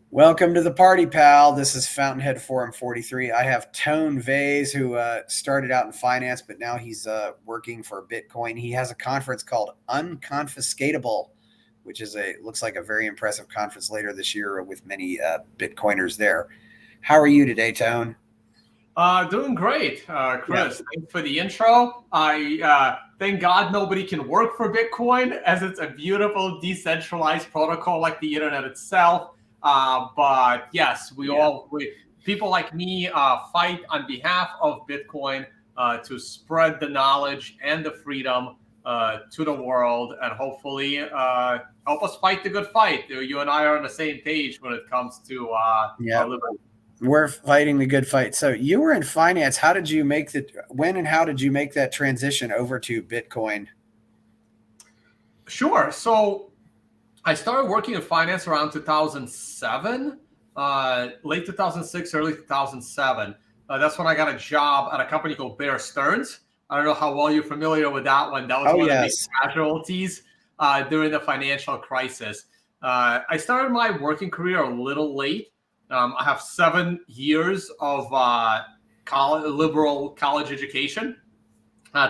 Welcome to the party, pal. This is Fountainhead Forum 43. I have Tone Vays, who started out in finance, but now he's working for Bitcoin. He has a conference called Unconfiscatable, which is looks like a very impressive conference later this year with many Bitcoiners there. How are you today, Tone? Doing great, Chris. Thanks for the intro. I thank God nobody can work for Bitcoin, as it's a beautiful decentralized protocol like the internet itself. But yes, people like me fight on behalf of Bitcoin to spread the knowledge and the freedom to the world, and hopefully help us fight the good fight. You and I are on the same page when it comes to liberty. We're fighting the good fight. So you were in finance. How did you make when and how did you make that transition over to Bitcoin? Sure. So I started working in finance around 2007, late 2006, early 2007. That's when I got a job at a company called Bear Stearns. I don't know how well you're familiar with that one. That was one of the big casualties during the financial crisis. I started my working career a little late. I have 7 years of liberal college education.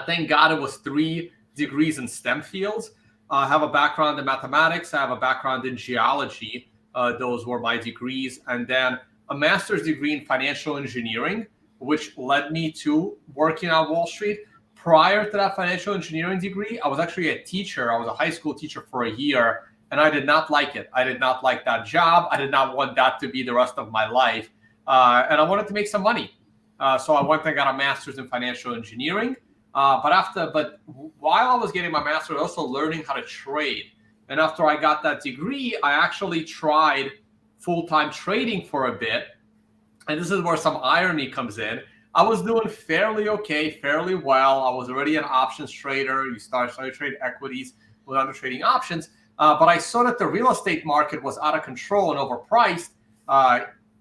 Thank God it was 3 degrees in STEM fields. I have a background in mathematics. I have a background in geology. Those were my degrees. And then a master's degree in financial engineering, which led me to working on Wall Street. Prior to that financial engineering degree, I was actually a teacher. I was a high school teacher for a year. And I did not like it. I did not like that job. I did not want that to be the rest of my life. And I wanted to make some money. So I went and got a master's in financial engineering. But while I was getting my master's, I was also learning how to trade. And after I got that degree, I actually tried full-time trading for a bit. And this is where some irony comes in. I was doing fairly okay, fairly well. I was already an options trader. You start to trade equities without trading options. But I saw that the real estate market was out of control and overpriced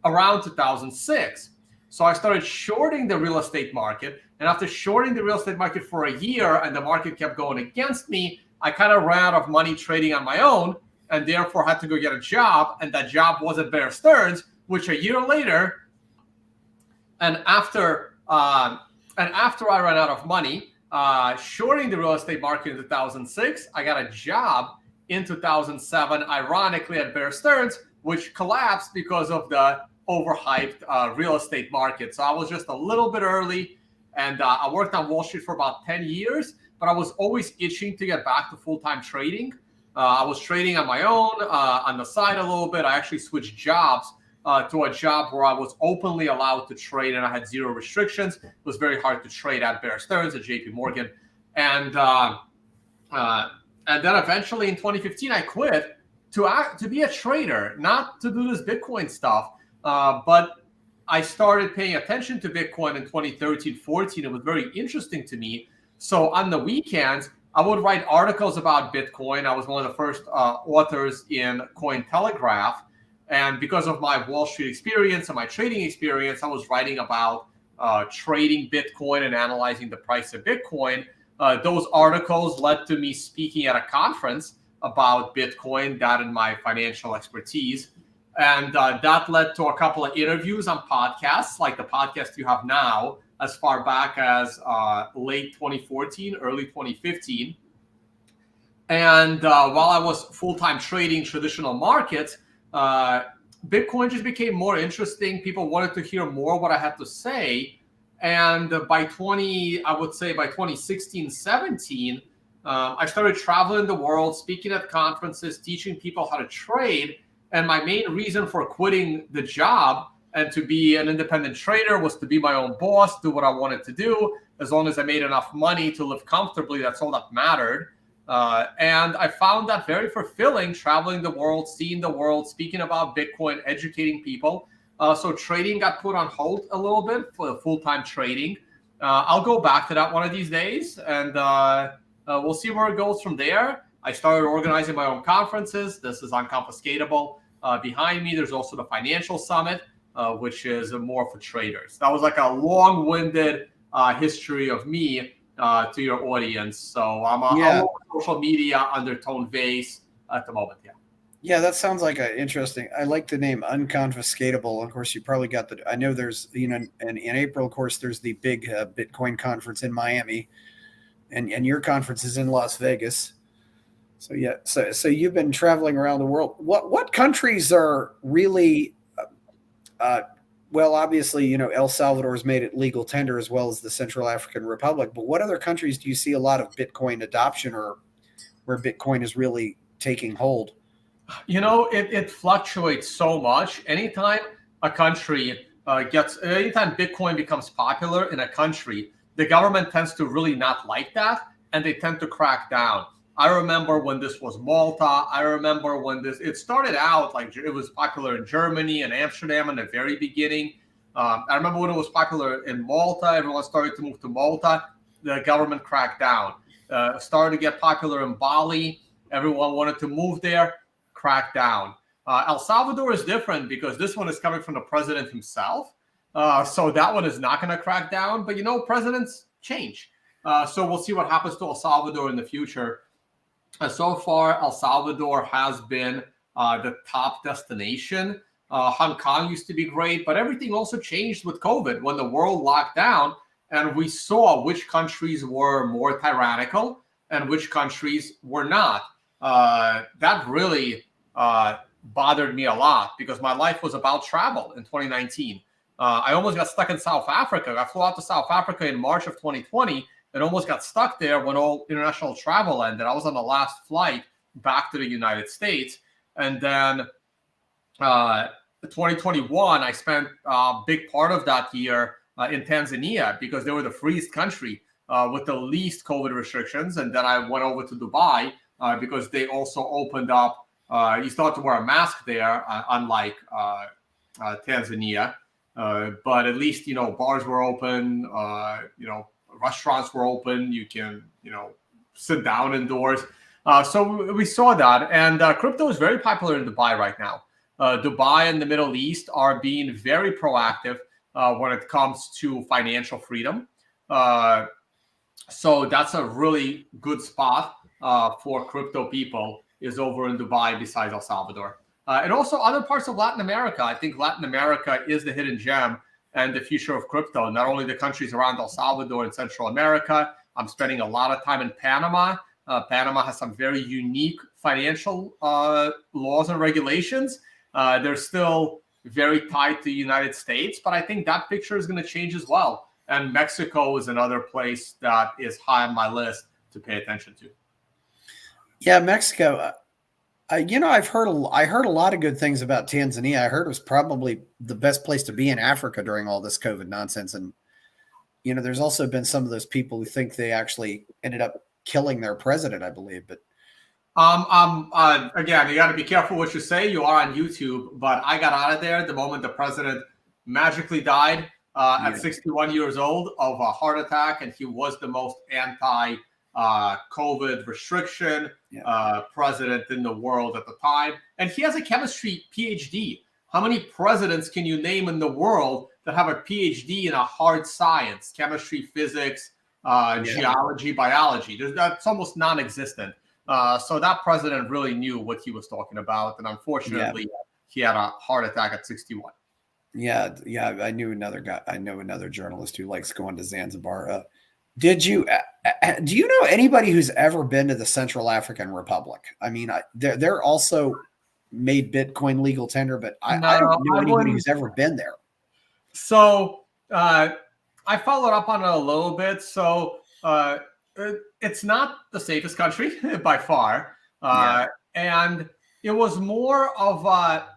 around 2006. So I started shorting the real estate market. And after shorting the real estate market for a year and the market kept going against me, I kind of ran out of money trading on my own and therefore had to go get a job. And that job was at Bear Stearns, which a year later, and after I ran out of money shorting the real estate market in 2006, I got a job in 2007, ironically, at Bear Stearns, which collapsed because of the overhyped real estate market. So I was just a little bit early, and I worked on Wall Street for about 10 years, but I was always itching to get back to full-time trading. I was trading on my own, on the side a little bit. I actually switched jobs to a job where I was openly allowed to trade, and I had zero restrictions. It was very hard to trade at Bear Stearns, at JP Morgan. And then eventually in 2015, I quit to be a trader, not to do this Bitcoin stuff. But I started paying attention to Bitcoin in 2013, 14. It was very interesting to me. So on the weekends, I would write articles about Bitcoin. I was one of the first authors in Cointelegraph. And because of my Wall Street experience and my trading experience, I was writing about trading Bitcoin and analyzing the price of Bitcoin. Those articles led to me speaking at a conference about Bitcoin, that and my financial expertise. And that led to a couple of interviews on podcasts, like the podcast you have now, as far back as late 2014, early 2015. And while I was full-time trading traditional markets, Bitcoin just became more interesting. People wanted to hear more what I had to say. And by 2016, 17, I started traveling the world, speaking at conferences, teaching people how to trade. And my main reason for quitting the job and to be an independent trader was to be my own boss, do what I wanted to do. As long as I made enough money to live comfortably, that's all that mattered. And I found that very fulfilling, traveling the world, seeing the world, speaking about Bitcoin, educating people. So trading got put on hold a little bit for the full-time trading. I'll go back to that one of these days, and we'll see where it goes from there. I started organizing my own conferences. This is Unconfiscatable. Behind me, there's also the Financial Summit, which is more for traders. That was like a long-winded history of me to your audience. So I'm on social media under Tone Vays at the moment. Yeah, that sounds like a interesting. I like the name Unconfiscatable. Of course, you probably got the. I know there's in April, of course, there's the big Bitcoin conference in Miami, and your conference is in Las Vegas. So yeah, so you've been traveling around the world. What countries are really uh, well? Obviously, El Salvador's made it legal tender as well as the Central African Republic. But what other countries do you see a lot of Bitcoin adoption or where Bitcoin is really taking hold? It fluctuates so much. Anytime a country anytime Bitcoin becomes popular in a country, the government tends to really not like that, and they tend to crack down. I remember when this was Malta. I remember when it started out like it was popular in Germany and Amsterdam in the very beginning. I remember when it was popular in Malta, everyone started to move to Malta. The government cracked down. Started to get popular in Bali. Everyone wanted to move there, crack down. El Salvador is different because this one is coming from the president himself. So that one is not going to crack down. But, presidents change. So we'll see what happens to El Salvador in the future. So far, El Salvador has been the top destination. Hong Kong used to be great, but everything also changed with COVID when the world locked down, and we saw which countries were more tyrannical and which countries were not. That really bothered me a lot because my life was about travel in 2019. I almost got stuck in South Africa. I flew out to South Africa in March of 2020 and almost got stuck there when all international travel ended. I was on the last flight back to the United States. And then 2021, I spent a big part of that year in Tanzania because they were the freest country with the least COVID restrictions. And then I went over to Dubai because they also opened up. You still have to wear a mask there, unlike Tanzania. But at least, bars were open, restaurants were open. You can, sit down indoors. So we saw that. And crypto is very popular in Dubai right now. Dubai and the Middle East are being very proactive when it comes to financial freedom. So that's a really good spot for crypto people is over in Dubai besides El Salvador. And also other parts of Latin America. I think Latin America is the hidden gem and the future of crypto. Not only the countries around El Salvador and Central America. I'm spending a lot of time in Panama. Panama has some very unique financial laws and regulations. They're still very tied to the United States, but I think that picture is going to change as well. And Mexico is another place that is high on my list to pay attention to. Yeah, Mexico. I heard a lot of good things about Tanzania. I heard it was probably the best place to be in Africa during all this COVID nonsense. And there's also been some of those people who think they actually ended up killing their president, I believe. But again, you got to be careful what you say. You are on YouTube, but I got out of there the moment the president magically died at 61 years old of a heart attack, and he was the most anti COVID restriction president in the world at the time. And he has a chemistry PhD. How many presidents can you name in the world that have a PhD in a hard science, chemistry, physics, geology, biology? That's almost non-existent. So that president really knew what he was talking about. And unfortunately, he had a heart attack at 61. Yeah. I knew another guy. I know another journalist who likes going to Zanzibar. Do you know anybody who's ever been to the Central African Republic? I mean, they're also made Bitcoin legal tender, but I don't know anybody who's ever been there. So I followed up on it a little bit. So it's not the safest country by far. And it was more of a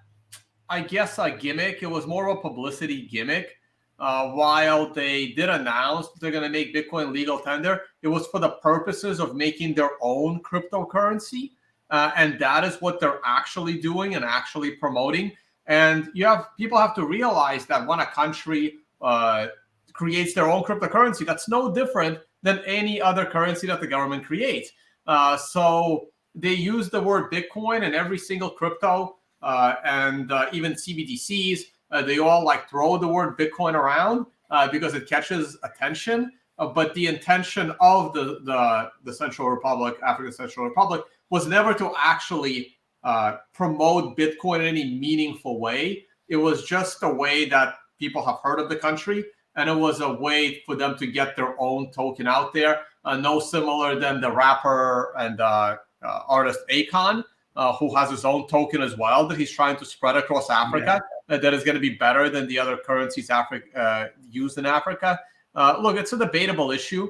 gimmick. It was more of a publicity gimmick. While they did announce they're going to make Bitcoin legal tender, it was for the purposes of making their own cryptocurrency. And that is what they're actually doing and actually promoting. And people have to realize that when a country creates their own cryptocurrency, that's no different than any other currency that the government creates. So they use the word Bitcoin in every single crypto and even CBDCs. They all throw the word Bitcoin around because it catches attention. But the intention of the Central Republic, African Central Republic, was never to actually promote Bitcoin in any meaningful way. It was just a way that people have heard of the country, and it was a way for them to get their own token out there. No similar than the rapper and artist Akon, who has his own token as well that he's trying to spread across Africa. That is going to be better than the other currencies used in Africa. Look, it's a debatable issue.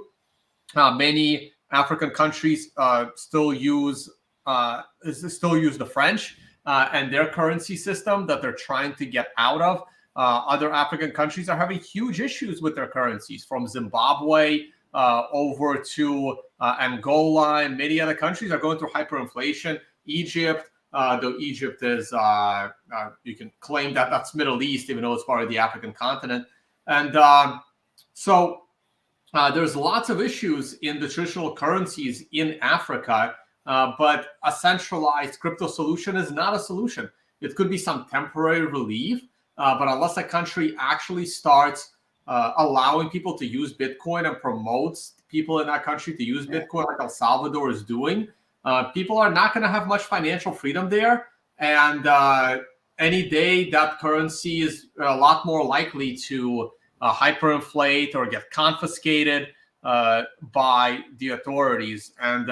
Many African countries still use the French and their currency system that they're trying to get out of. Other African countries are having huge issues with their currencies, from Zimbabwe over to Angola, and many other countries are going through hyperinflation. Egypt, though Egypt is, you can claim that that's Middle East, even though it's part of the African continent. And so there's lots of issues in the traditional currencies in Africa, but a centralized crypto solution is not a solution. It could be some temporary relief, but unless a country actually starts allowing people to use Bitcoin and promotes people in that country to use Bitcoin, like El Salvador is doing, people are not going to have much financial freedom there. And any day that currency is a lot more likely to hyperinflate or get confiscated by the authorities. And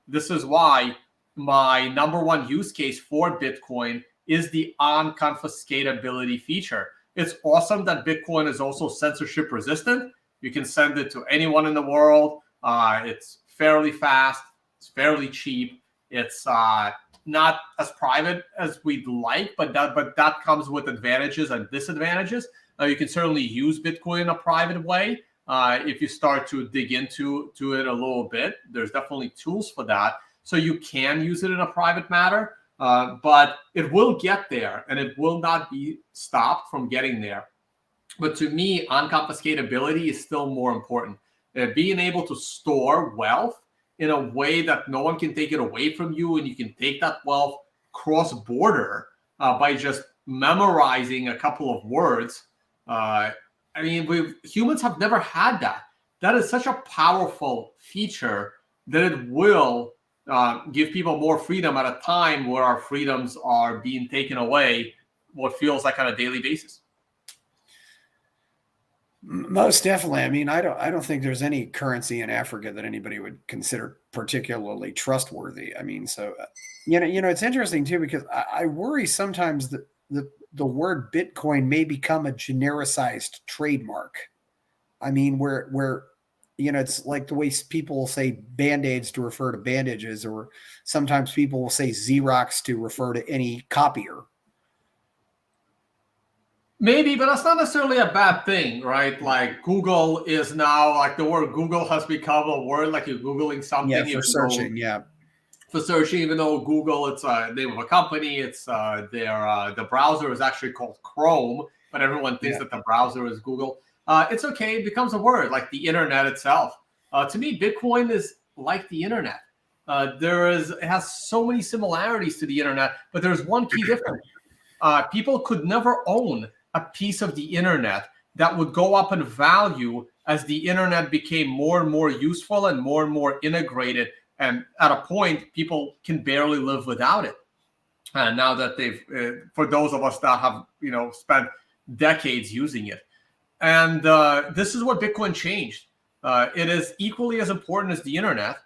this is why my number one use case for Bitcoin is the unconfiscatability feature. It's awesome that Bitcoin is also censorship resistant. You can send it to anyone in the world. It's fairly fast. It's fairly cheap. It's not as private as we'd like, but that comes with advantages and disadvantages. You can certainly use Bitcoin in a private way if you start to dig into it a little bit. There's definitely tools for that. So you can use it in a private matter, but it will get there, and it will not be stopped from getting there. But to me, unconfiscatability is still more important. Being able to store wealth in a way that no one can take it away from you, and you can take that wealth cross-border by just memorizing a couple of words. I mean, humans have never had that. That is such a powerful feature that it will give people more freedom at a time where our freedoms are being taken away, what feels like on a daily basis. Most definitely. I mean, I don't think there's any currency in Africa that anybody would consider particularly trustworthy. I mean, so it's interesting too, because I worry sometimes that the word Bitcoin may become a genericized trademark. I mean, where it's like the way people say Band-Aids to refer to bandages, or sometimes people will say Xerox to refer to any copier. Maybe, but that's not necessarily a bad thing, right? Like Google is now, like the word Google has become a word, like you're Googling something. Yeah, for searching, For searching, even though Google, it's a name of a company, it's the browser is actually called Chrome, but everyone thinks that the browser is Google. It's okay, it becomes a word, like the internet itself. To me, Bitcoin is like the internet. It has so many similarities to the internet, but there's one key difference. People could never own a piece of the internet that would go up in value as the internet became more and more useful and more integrated. And at a point, people can barely live without it. And now that for those of us that have, spent decades using it. And this is what Bitcoin changed. It is equally as important as the internet,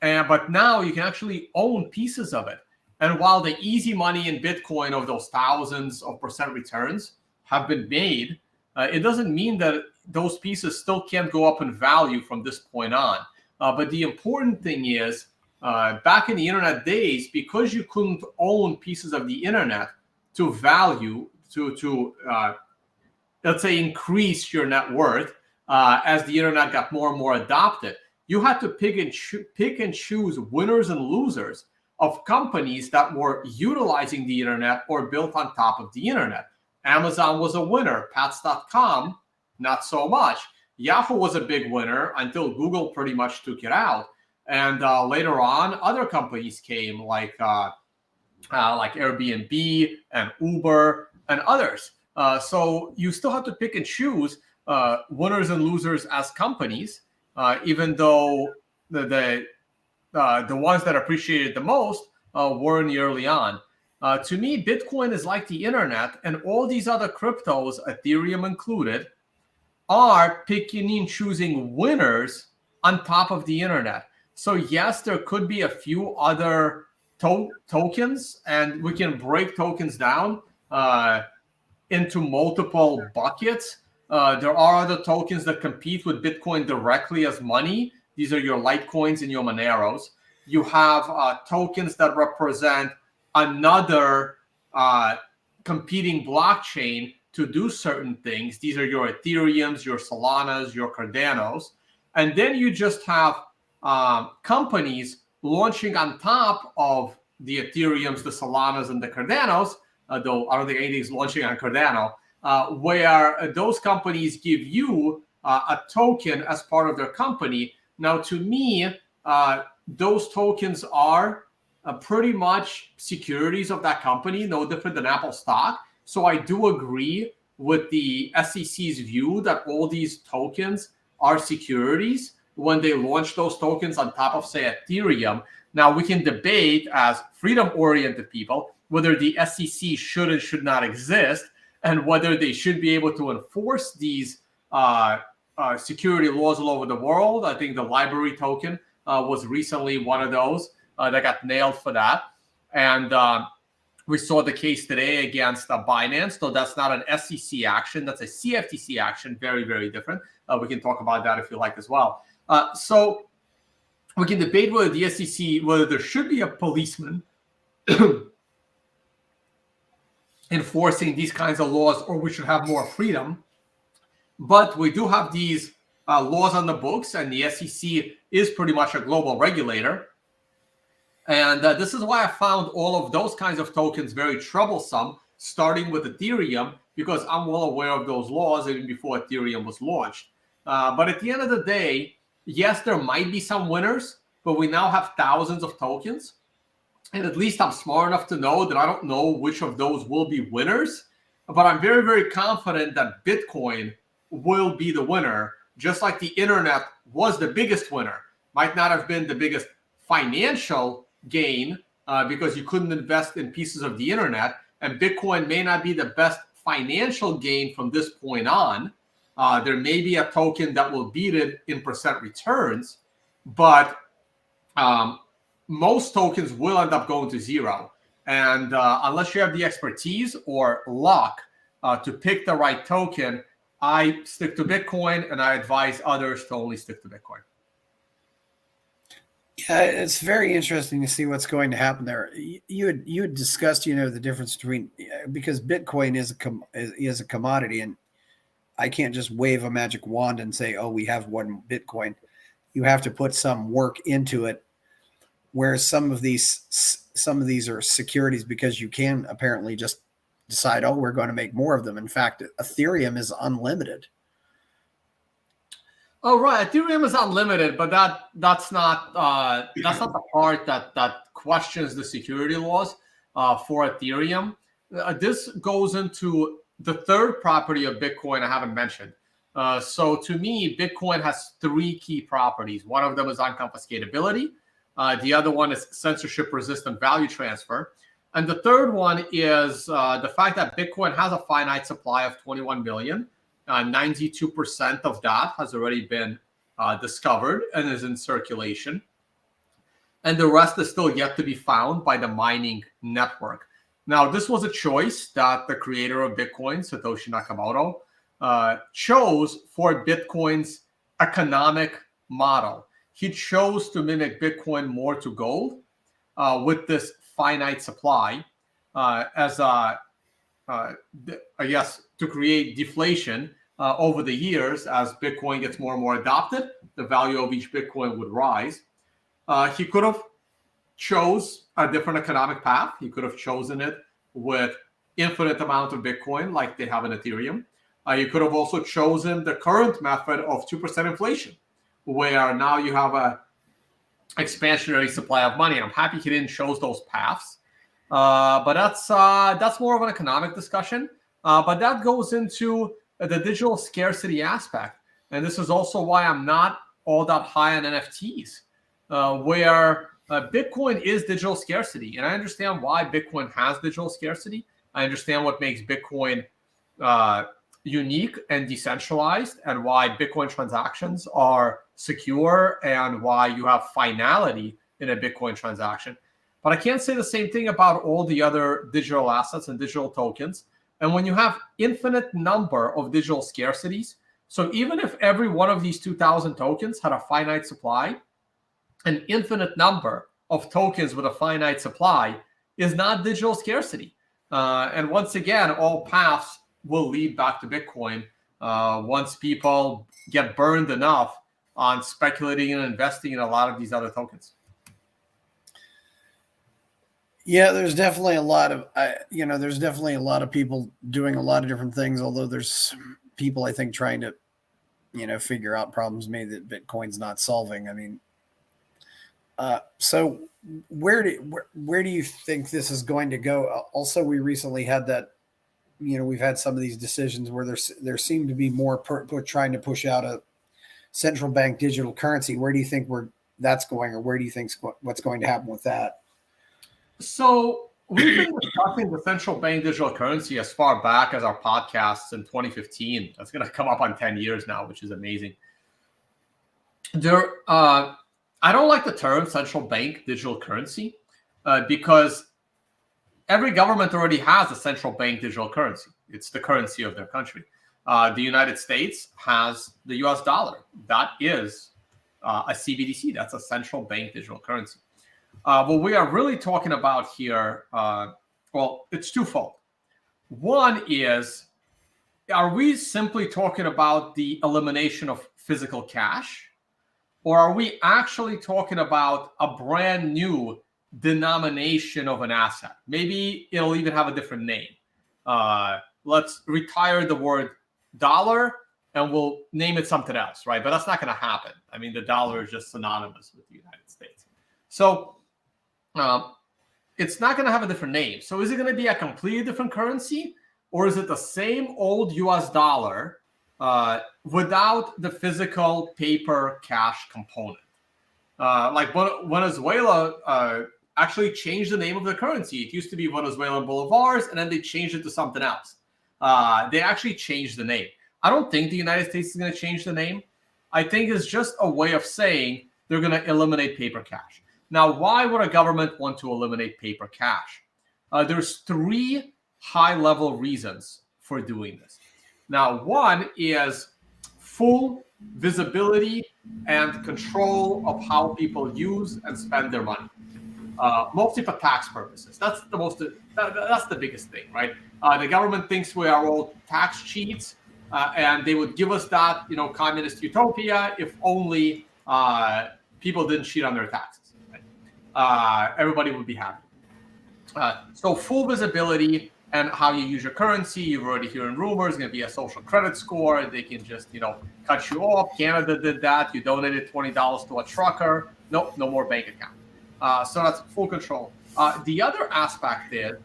but now you can actually own pieces of it. And while the easy money in Bitcoin of those thousands of % returns have been made, it doesn't mean that those pieces still can't go up in value from this point on. But the important thing is, back in the internet days, because you couldn't own pieces of the internet to value, to let's say increase your net worth, as the internet got more and more adopted, you had to pick and choose winners and losers of companies that were utilizing the internet or built on top of the internet. Amazon was a winner. Pats.com, not so much. Yahoo was a big winner until Google pretty much took it out. And later on, other companies came like Airbnb and Uber and others. So you still have to pick and choose winners and losers as companies, even though the ones that appreciated the most were in the early on. To me, Bitcoin is like the internet, and all these other cryptos, Ethereum included, are picking and choosing winners on top of the internet. So yes, there could be a few other tokens, and we can break tokens down into multiple buckets. There are other tokens that compete with Bitcoin directly as money. These are your Litecoins and your Moneros. You have tokens that represent another competing blockchain to do certain things. These are your Ethereums, your Solanas, your Cardanos. And then you just have companies launching on top of the Ethereums, the Solanas, and the Cardanos, though I don't think anything's launching on Cardano, where those companies give you a token as part of their company. Now, to me, those tokens are pretty much securities of that company, no different than Apple stock. So I do agree with the SEC's view that all these tokens are securities when they launch those tokens on top of, say, Ethereum. Now, we can debate as freedom-oriented people whether the SEC should and should not exist, and whether they should be able to enforce these security laws all over the world. I think the library token was recently one of those that got nailed for that. And we saw the case today against Binance, though that's not an SEC action. That's a CFTC action, very, very different. We can talk about that if you like as well. So we can debate whether the SEC, whether there should be a policeman enforcing these kinds of laws, or we should have more freedom. But we do have these laws on the books, and the SEC is pretty much a global regulator. And this is why I found all of those kinds of tokens very troublesome, starting with Ethereum, because I'm well aware of those laws even before Ethereum was launched. But at the end of the day, yes, there might be some winners, but we now have thousands of tokens. And at least I'm smart enough to know that I don't know which of those will be winners. But I'm very, very confident that Bitcoin will be the winner, just like the internet was the biggest winner. Might not have been the biggest financial gain because you couldn't invest in pieces of the internet, and Bitcoin may not be the best financial gain from this point on. There may be a token that will beat it in percent returns, but most tokens will end up going to zero. And unless you have the expertise or luck to pick the right token, I stick to Bitcoin, and I advise others to only stick to Bitcoin. Yeah, it's very interesting to see what's going to happen there. You had discussed, the difference between, because Bitcoin is a commodity, and I can't just wave a magic wand and say, "Oh, we have one Bitcoin." You have to put some work into it. Whereas some of these are securities, because you can apparently just decide, "Oh, we're going to make more of them." In fact, Ethereum is unlimited. Oh, right. Ethereum is unlimited, but that's not the part that questions the security laws for Ethereum. This goes into the third property of Bitcoin I haven't mentioned. So to me, Bitcoin has three key properties. One of them is unconfiscatability. The other one is censorship-resistant value transfer. And the third one is the fact that Bitcoin has a finite supply of 21 million. 92% of that has already been discovered and is in circulation. And the rest is still yet to be found by the mining network. Now, this was a choice that the creator of Bitcoin, Satoshi Nakamoto, chose for Bitcoin's economic model. He chose to mimic Bitcoin more to gold with this finite supply to create deflation over the years. As Bitcoin gets more and more adopted, the value of each Bitcoin would rise. He could have chose a different economic path. He could have chosen it with infinite amount of Bitcoin like they have in Ethereum. You could have also chosen the current method of 2% inflation, where now you have a expansionary supply of money. I'm happy he didn't choose those paths. But that's more of an economic discussion. But that goes into the digital scarcity aspect. And this is also why I'm not all that high on NFTs, where Bitcoin is digital scarcity, and I understand why Bitcoin has digital scarcity. I understand what makes Bitcoin unique and decentralized, and why Bitcoin transactions are secure, and why you have finality in a Bitcoin transaction. But I can't say the same thing about all the other digital assets and digital tokens. And when you have infinite number of digital scarcities, so even if every one of these 2,000 tokens had a finite supply, an infinite number of tokens with a finite supply is not digital scarcity. And once again, all paths will lead back to Bitcoin once people get burned enough on speculating and investing in a lot of these other tokens. Yeah, there's definitely a lot of, there's definitely a lot of people doing a lot of different things, although there's people, I think, trying to, figure out problems maybe that Bitcoin's not solving. I mean, so where do you think this is going to go? Also, we recently had that, we've had some of these decisions where there seem to be more trying to push out a central bank digital currency. Where do you think that's going, or where do you think what's going to happen with that? So we've been discussing the central bank digital currency as far back as our podcasts in 2015. That's going to come up on 10 years now, which is amazing. I don't like the term central bank digital currency because every government already has a central bank digital currency. It's the currency of their country. The United States has the US dollar. That is a CBDC. That's a central bank digital currency. What we are really talking about here, it's twofold. One is, are we simply talking about the elimination of physical cash? Or are we actually talking about a brand new denomination of an asset? Maybe it'll even have a different name. Let's retire the word dollar and we'll name it something else, right? But that's not going to happen. I mean, the dollar is just synonymous with the United States. So it's not going to have a different name. So is it going to be a completely different currency? Or is it the same old US dollar without the physical paper cash component? Like Venezuela actually changed the name of the currency. It used to be Venezuelan bolivars, and then they changed it to something else. They actually changed the name. I don't think the United States is going to change the name. I think it's just a way of saying they're going to eliminate paper cash. Now, why would a government want to eliminate paper cash? There's three high-level reasons for doing this. Now, one is full visibility and control of how people use and spend their money, mostly for tax purposes. That's the biggest thing, right? The government thinks we are all tax cheats, and they would give us that, communist utopia if only people didn't cheat on their taxes. Right? Everybody would be happy. So full visibility and how you use your currency. You've already hearing rumors, going to be a social credit score. They can just, cut you off. Canada did that. You donated $20 to a trucker. Nope, no more bank account. So that's full control. The other aspect is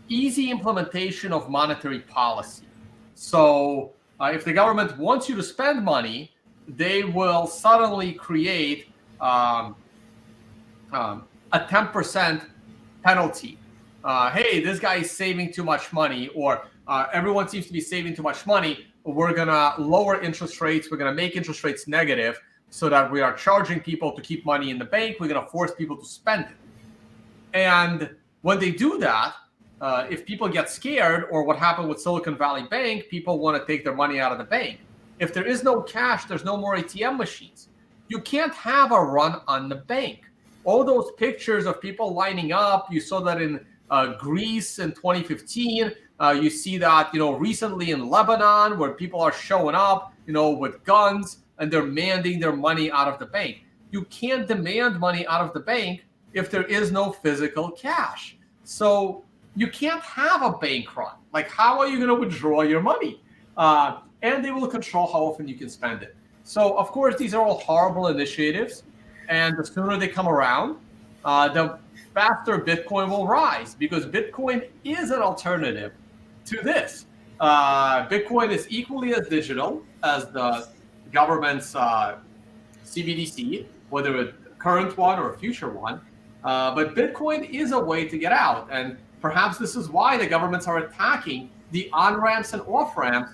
easy implementation of monetary policy. So if the government wants you to spend money, they will suddenly create a 10% penalty. Hey, this guy is saving too much money, or everyone seems to be saving too much money. We're going to lower interest rates. We're going to make interest rates negative so that we are charging people to keep money in the bank. We're going to force people to spend it. And when they do that, if people get scared, or what happened with Silicon Valley Bank, people want to take their money out of the bank. If there is no cash, there's no more ATM machines. You can't have a run on the bank. All those pictures of people lining up, you saw that in Greece in 2015. You see that, recently in Lebanon, where people are showing up, with guns, and they're demanding their money out of the bank. You can't demand money out of the bank if there is no physical cash. So you can't have a bank run. Like, how are you going to withdraw your money? And they will control how often you can spend it. So, of course, these are all horrible initiatives. And the sooner they come around, the faster Bitcoin will rise, because Bitcoin is an alternative to this. Bitcoin is equally as digital as the government's CBDC, whether it current one or a future one. But Bitcoin is a way to get out. And perhaps this is why the governments are attacking the on-ramps and off-ramps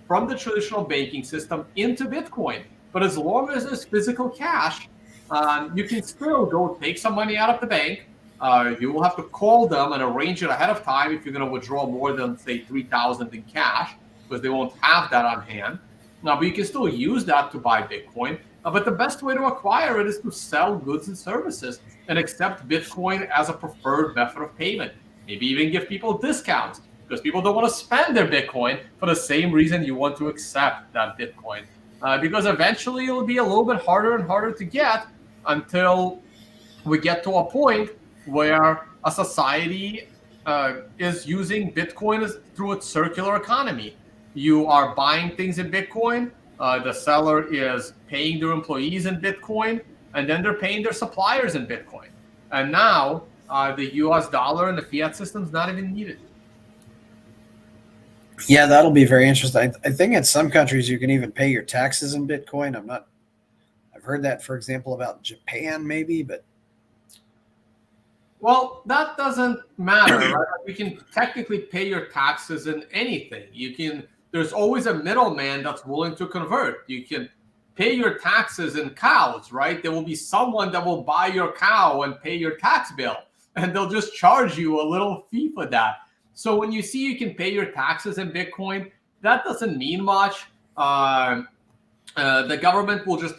from the traditional banking system into Bitcoin. But as long as there's physical cash, you can still go take some money out of the bank. You will have to call them and arrange it ahead of time if you're going to withdraw more than, say, $3,000 in cash, because they won't have that on hand. Now, but you can still use that to buy Bitcoin. But the best way to acquire it is to sell goods and services and accept Bitcoin as a preferred method of payment. Maybe even give people discounts, because people don't want to spend their Bitcoin for the same reason you want to accept that Bitcoin. Because eventually it'll be a little bit harder and harder to get until we get to a point where a society is using Bitcoin through its circular economy. You are buying things in Bitcoin. The seller is paying their employees in Bitcoin, and then they're paying their suppliers in Bitcoin. And now the US dollar and the fiat system is not even needed. Yeah, that'll be very interesting. I think in some countries you can even pay your taxes in Bitcoin. I've heard that, for example, about Japan maybe, but. Well, that doesn't matter, right? You can technically pay your taxes in anything. There's always a middleman that's willing to convert. You can pay your taxes in cows, right? There will be someone that will buy your cow and pay your tax bill, and they'll just charge you a little fee for that. So when you see you can pay your taxes in Bitcoin, that doesn't mean much. The government will just,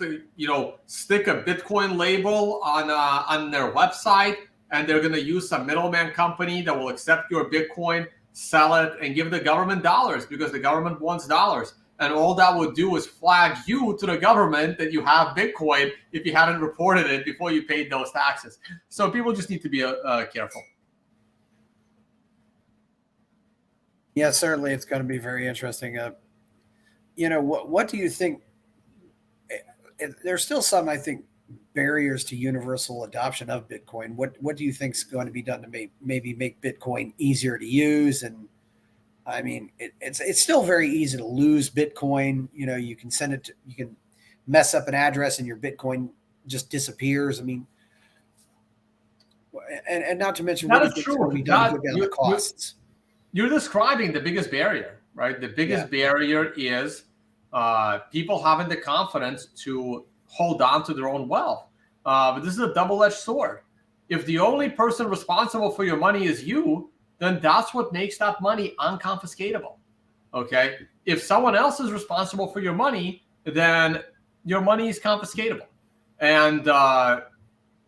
stick a Bitcoin label on their website, and they're going to use some middleman company that will accept your Bitcoin, sell it, and give the government dollars, because the government wants dollars. And all that would do is flag you to the government that you have Bitcoin if you hadn't reported it before you paid those taxes. So people just need to be careful. Yeah, certainly it's going to be very interesting. What do you think? There's still some, I think, barriers to universal adoption of Bitcoin. What do you think is going to be done to maybe make Bitcoin easier to use? And I mean, it's still very easy to lose Bitcoin. You can you can mess up an address and your Bitcoin just disappears. I mean, and not to mention that what is do you think true. is going to be done to go down the costs. You're describing the biggest barrier, right? The biggest barrier is people having the confidence to hold on to their own wealth. But this is a double-edged sword. If the only person responsible for your money is you, then that's what makes that money unconfiscatable. Okay? If someone else is responsible for your money, then your money is confiscatable. And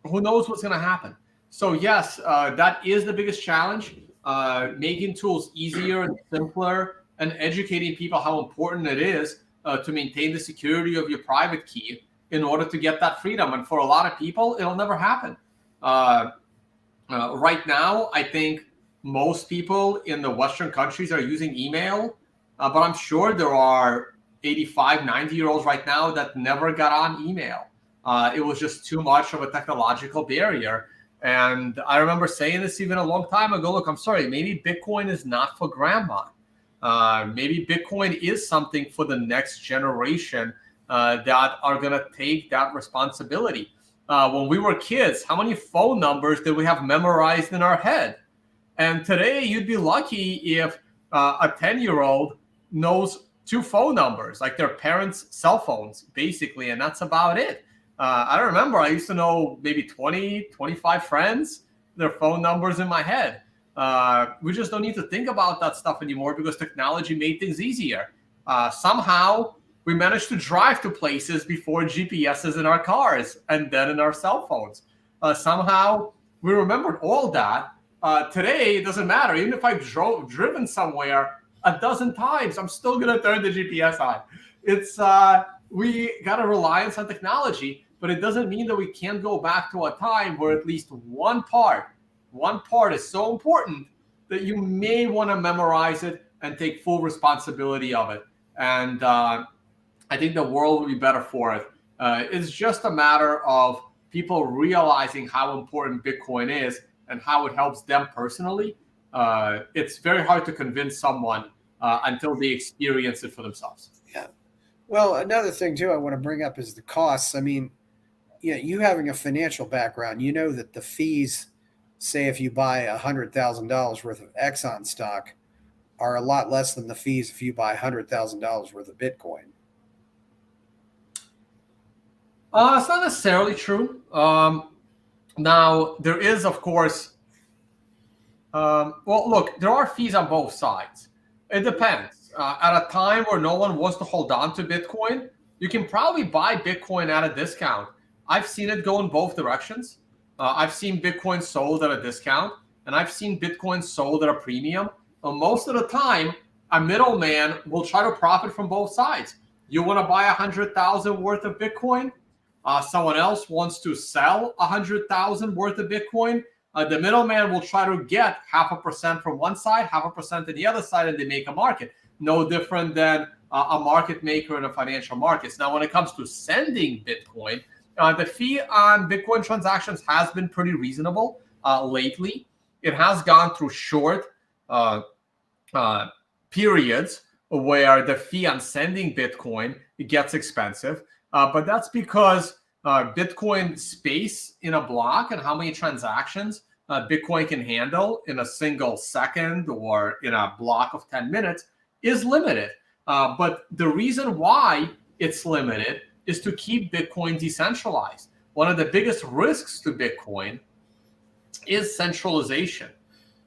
who knows what's going to happen? So yes, that is the biggest challenge. Making tools easier and simpler, and educating people how important it is to maintain the security of your private key in order to get that freedom. And for a lot of people, it'll never happen. Right now, I think most people in the Western countries are using email, but I'm sure there are 85, 90-year-olds right now that never got on email. It was just too much of a technological barrier. And I remember saying this even a long time ago. Look, I'm sorry, maybe Bitcoin is not for grandma. Maybe Bitcoin is something for the next generation that are going to take that responsibility. When we were kids, how many phone numbers did we have memorized in our head? And today, you'd be lucky if a 10-year-old knows 2 phone numbers, like their parents' cell phones, basically, and that's about it. I remember I used to know maybe 20, 25 friends, their phone numbers in my head. We just don't need to think about that stuff anymore because technology made things easier. Somehow, we managed to drive to places before GPSs in our cars and then in our cell phones. Somehow, we remembered all that. Today, it doesn't matter. Even if I've driven somewhere a dozen times, I'm still going to turn the GPS on. We got a reliance on technology, but it doesn't mean that we can't go back to a time where at least one part is so important that you may want to memorize it and take full responsibility of it. And I think the world will be better for it. It's just a matter of people realizing how important Bitcoin is and how it helps them personally. It's very hard to convince someone until they experience it for themselves. Yeah. Well, another thing too I want to bring up is the costs. I mean, you having a financial background, you know that the fees, say if you buy $100,000 worth of Exxon stock, are a lot less than the fees if you buy $100,000 worth of Bitcoin. It's not necessarily true. Now, there is, of course, well, look, there are fees on both sides. It depends. At a time where no one wants to hold on to Bitcoin, you can probably buy Bitcoin at a discount. I've seen it go in both directions. I've seen Bitcoin sold at a discount, and I've seen Bitcoin sold at a premium. Most of the time, a middleman will try to profit from both sides. You want to buy 100,000 worth of Bitcoin? Someone else wants to sell 100,000 worth of Bitcoin. The middleman will try to get 0.5% from one side, 0.5% to the other side, and they make a market. No different than a market maker in the financial markets. Now, when it comes to sending Bitcoin, the fee on Bitcoin transactions has been pretty reasonable lately. It has gone through short periods where the fee on sending Bitcoin gets expensive. But that's because Bitcoin space in a block and how many transactions Bitcoin can handle in a single second or in a block of 10 minutes is limited. But the reason why it's limited is to keep Bitcoin decentralized. One of the biggest risks to Bitcoin is centralization.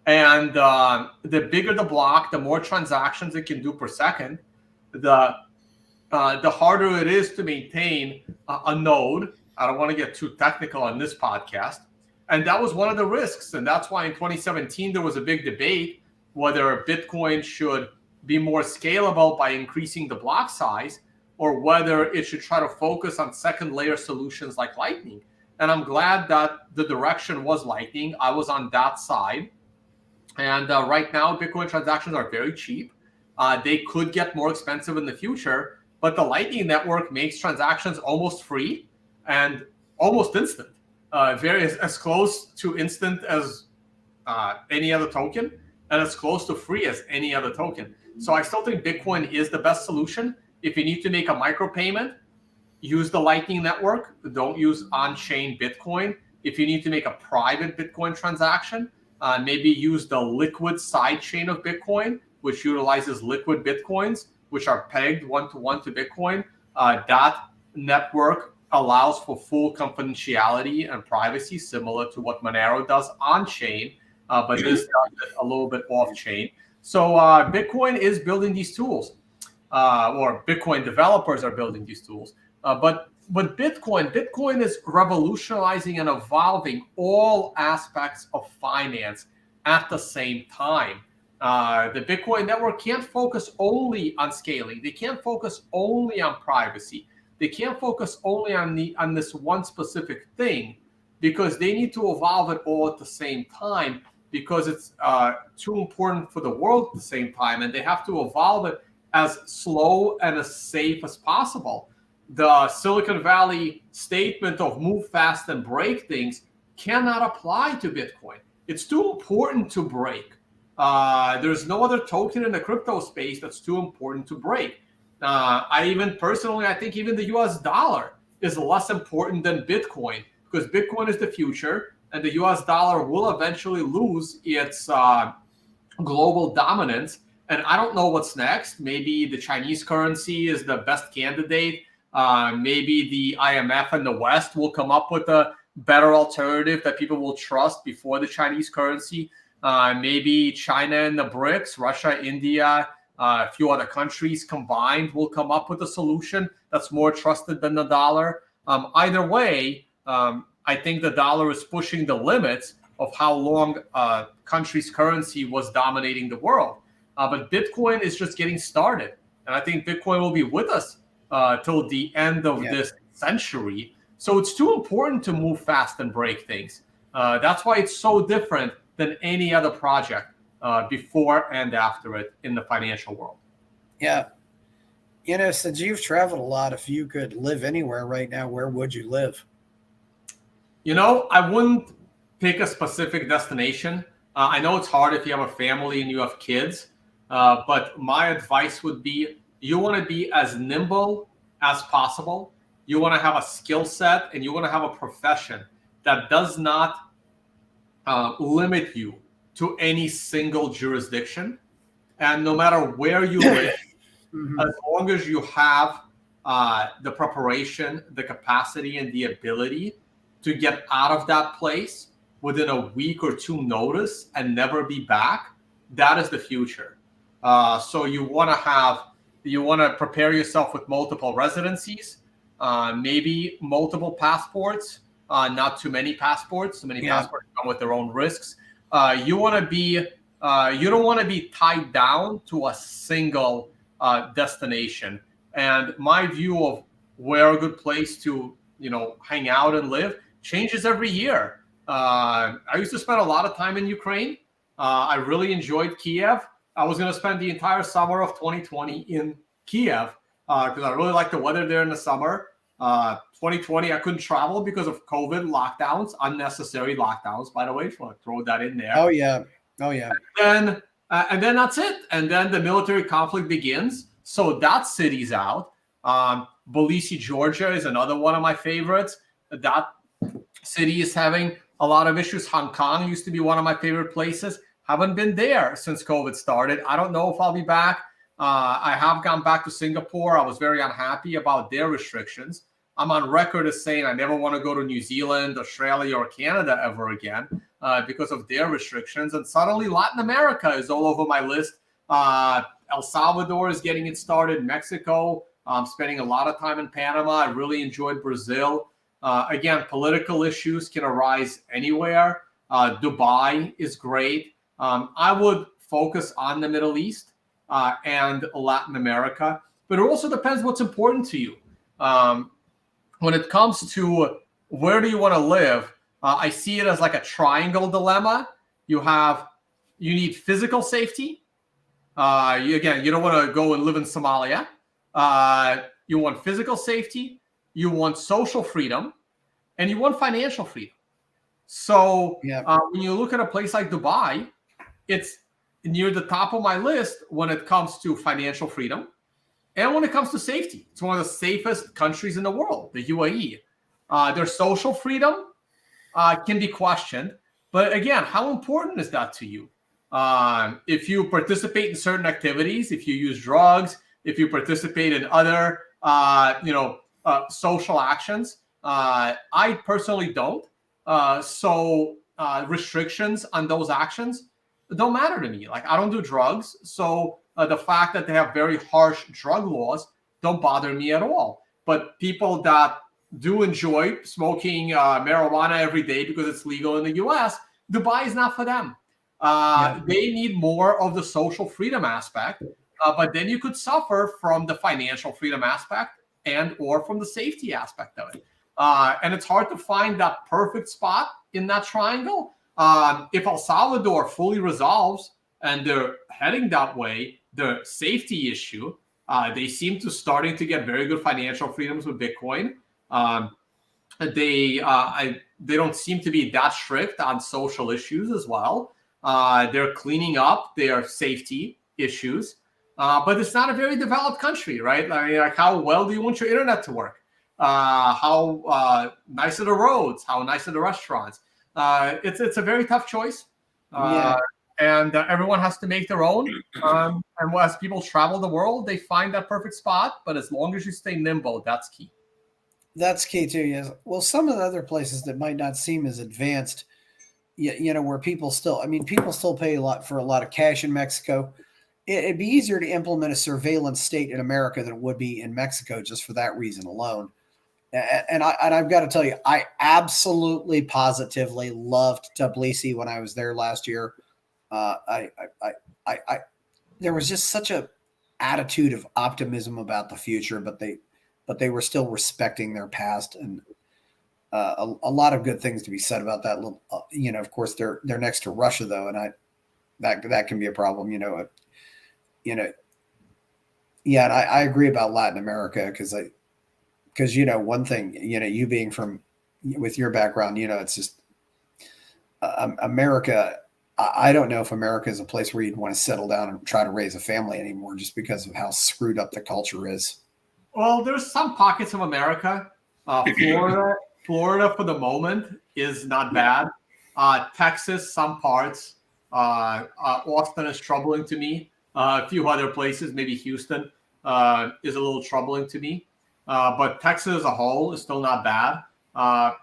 And the bigger the block, the more transactions it can do per second, the harder it is to maintain a node. I don't want to get too technical on this podcast. And that was one of the risks. And that's why in 2017, there was a big debate whether Bitcoin should be more scalable by increasing the block size or whether it should try to focus on second layer solutions like Lightning. And I'm glad that the direction was Lightning. I was on that side. And right now, Bitcoin transactions are very cheap. They could get more expensive in the future, but the Lightning Network makes transactions almost free and almost instant. Very as close to instant as any other token, and as close to free as any other token. So I still think Bitcoin is the best solution. If you need to make a micropayment, use the Lightning Network. Don't use on-chain Bitcoin. If you need to make a private Bitcoin transaction, maybe use the liquid sidechain of Bitcoin, which utilizes liquid Bitcoins, which are pegged one-to-one to Bitcoin. That network allows for full confidentiality and privacy, similar to what Monero does on-chain, but this does it a little bit off-chain. So Bitcoin is building these tools, or Bitcoin developers are building these tools. But Bitcoin is revolutionizing and evolving all aspects of finance at the same time. The Bitcoin network can't focus only on scaling. They can't focus only on privacy. They can't focus only on this one specific thing, because they need to evolve it all at the same time, because it's too important for the world at the same time, and they have to evolve it as slow and as safe as possible. The Silicon Valley statement of move fast and break things cannot apply to Bitcoin. It's too important to break. There's no other token in the crypto space that's too important to break. I think even the US dollar is less important than Bitcoin, because Bitcoin is the future and the US dollar will eventually lose its global dominance. And I don't know what's next. Maybe the Chinese currency is the best candidate. Maybe the IMF and the West will come up with a better alternative that people will trust before the Chinese currency. Maybe China and the BRICS, Russia, India, a few other countries combined will come up with a solution that's more trusted than the dollar. Either way, I think the dollar is pushing the limits of how long a country's currency was dominating the world. But Bitcoin is just getting started. And I think Bitcoin will be with us till the end of this century. So it's too important to move fast and break things. That's why it's so different than any other project before and after it in the financial world. Yeah. Since you've traveled a lot, if you could live anywhere right now, where would you live? I wouldn't pick a specific destination. I know it's hard if you have a family and you have kids, but my advice would be you want to be as nimble as possible. You want to have a skill set, and you want to have a profession that does not limit you to any single jurisdiction. And no matter where you live, as long as you have the preparation, the capacity, and the ability to get out of that place within a week or two notice and never be back, that is the future. So you want to prepare yourself with multiple residencies, maybe multiple passports, not too many passports. Too many passports come with their own risks. You want to be, you don't want to be tied down to a single destination. And my view of where a good place to, hang out and live changes every year. I used to spend a lot of time in Ukraine. I really enjoyed Kiev. I was going to spend the entire summer of 2020 in Kiev because I really like the weather there in the summer. 2020, I couldn't travel because of COVID lockdowns, unnecessary lockdowns, by the way. Just want to throw that in there. Oh, yeah. And then that's it. And then the military conflict begins. So that city's out. Tbilisi, Georgia is another one of my favorites. That city is having a lot of issues. Hong Kong used to be one of my favorite places. Haven't been there since COVID started. I don't know if I'll be back. I have gone back to Singapore. I was very unhappy about their restrictions. I'm on record as saying I never want to go to New Zealand, Australia, or Canada ever again because of their restrictions. And suddenly Latin America is all over my list. El Salvador is getting it started. Mexico. I'm spending a lot of time in Panama. I really enjoyed Brazil. Again, political issues can arise anywhere. Dubai is great. I would focus on the Middle East and Latin America, but it also depends what's important to you. When it comes to where do you want to live, I see it as like a triangle dilemma. You need physical safety. You don't want to go and live in Somalia. You want physical safety. You want social freedom, and you want financial freedom. So when you look at a place like Dubai, it's near the top of my list when it comes to financial freedom and when it comes to safety. It's one of the safest countries in the world, the UAE. Their social freedom can be questioned. But again, how important is that to you? If you participate in certain activities, if you use drugs, if you participate in other, social actions, I personally don't. So restrictions on those actions don't matter to me. Like I don't do drugs. So the fact that they have very harsh drug laws don't bother me at all. But people that do enjoy smoking marijuana every day because it's legal in the US, Dubai is not for them. They need more of the social freedom aspect, but then you could suffer from the financial freedom aspect and or from the safety aspect of it. And it's hard to find that perfect spot in that triangle. If El Salvador fully resolves and they're heading that way, the safety issue, they seem to starting to get very good financial freedoms with Bitcoin. They don't seem to be that strict on social issues as well. They're cleaning up their safety issues, but it's not a very developed country, right? I mean, like how well do you want your internet to work? How nice are the roads? How nice are the restaurants? It's a very tough choice, and everyone has to make their own. And as people travel the world, they find that perfect spot. But as long as you stay nimble, that's key. That's key too. Yes. Well, some of the other places that might not seem as advanced, where people still pay a lot for a lot of cash in Mexico. It'd be easier to implement a surveillance state in America than it would be in Mexico, just for that reason alone. And I've got to tell you, I absolutely positively loved Tbilisi when I was there last year. There was just such a attitude of optimism about the future, but they were still respecting their past, and a lot of good things to be said about that little. Of course, they're next to Russia though, and that can be a problem. And I agree about Latin America because one thing, you being with your background, it's just America. I don't know if America is a place where you'd want to settle down and try to raise a family anymore, just because of how screwed up the culture is. Well, there's some pockets of America Florida for the moment is not bad. Texas, some parts. Austin is troubling to me. A few other places, maybe Houston, is a little troubling to me. But Texas as a whole is still not bad.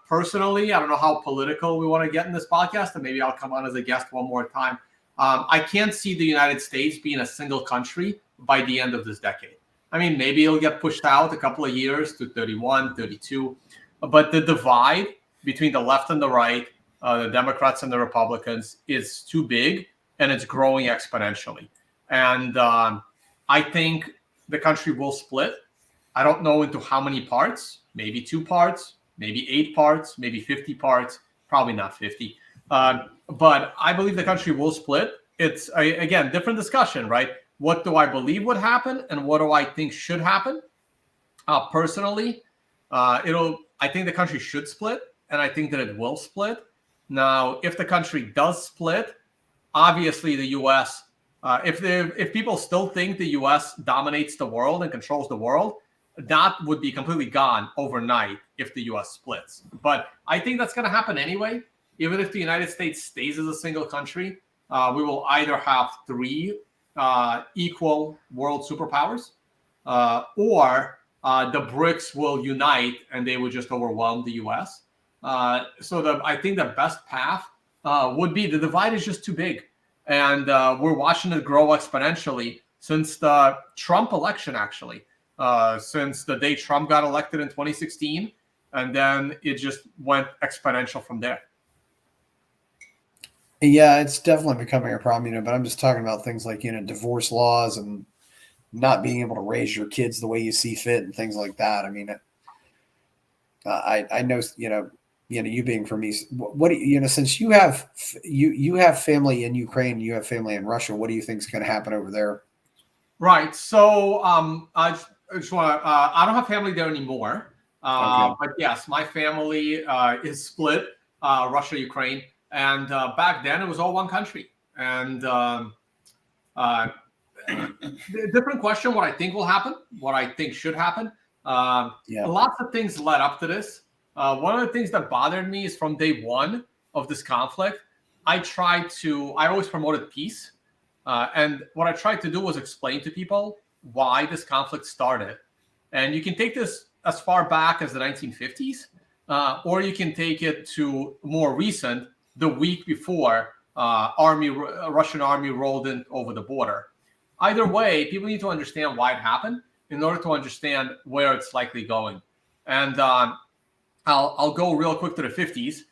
Personally, I don't know how political we want to get in this podcast, and maybe I'll come on as a guest one more time. I can't see the United States being a single country by the end of this decade. I mean, maybe it'll get pushed out a couple of years to 31, 32. But the divide between the left and the right, the Democrats and the Republicans, is too big, and it's growing exponentially. And I think the country will split. I don't know into how many parts, maybe 2 parts, maybe 8 parts, maybe 50 parts, probably not 50. But I believe the country will split. It's, again, different discussion, right? What do I believe would happen and what do I think should happen? Personally, I think the country should split, and I think that it will split. Now, if the country does split, obviously the U.S., if people still think the U.S. dominates the world and controls the world, that would be completely gone overnight if the U.S. splits. But I think that's going to happen anyway. Even if the United States stays as a single country, we will either have 3 equal world superpowers, or the BRICS will unite and they would just overwhelm the U.S. I think the best path would be, the divide is just too big. And we're watching it grow exponentially since the Trump election, actually. Since the day Trump got elected in 2016, and then it just went exponential from there. Yeah, it's definitely becoming a problem, but I'm just talking about things like, divorce laws and not being able to raise your kids the way you see fit and things like that. I mean, I know, you being from me, what do you, since you have family in Ukraine, you have family in Russia, what do you think is going to happen over there? Right. So I just want to, I don't have family there anymore. Okay. But yes, my family is split, Russia, Ukraine. And back then it was all one country. And different question, what I think will happen, what I think should happen. Lots of things led up to this. One of the things that bothered me is from day one of this conflict, I always promoted peace. And what I tried to do was explain to people why this conflict started. And you can take this as far back as the 1950s, or you can take it to more recent, the week before Russian army rolled in over the border. Either way, people need to understand why it happened in order to understand where it's likely going. And I'll go real quick to the 50s,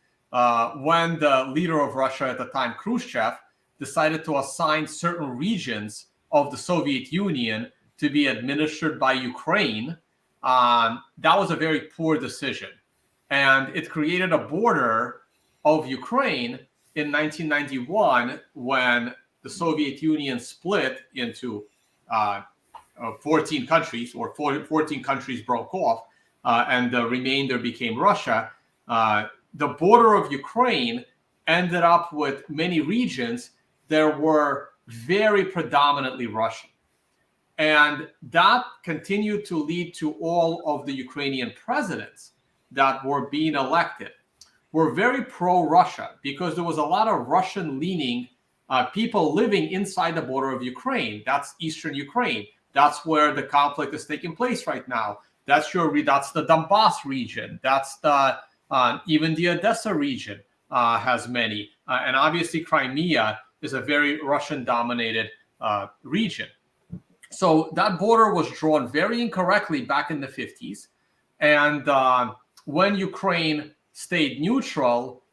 when the leader of Russia at the time, Khrushchev, decided to assign certain regions of the Soviet Union to be administered by Ukraine. That was a very poor decision. And it created a border of Ukraine in 1991 when the Soviet Union split into 14 countries, or 14 countries broke off, and the remainder became Russia. The border of Ukraine ended up with many regions that were very predominantly Russian. And that continued to lead to all of the Ukrainian presidents that were being elected were very pro-Russia, because there was a lot of Russian-leaning people living inside the border of Ukraine. That's Eastern Ukraine. That's where the conflict is taking place right now. That's the Donbass region. That's the even the Odessa region has many. And obviously Crimea is a very Russian-dominated region. So that border was drawn very incorrectly back in the 50s. And when Ukraine stayed neutral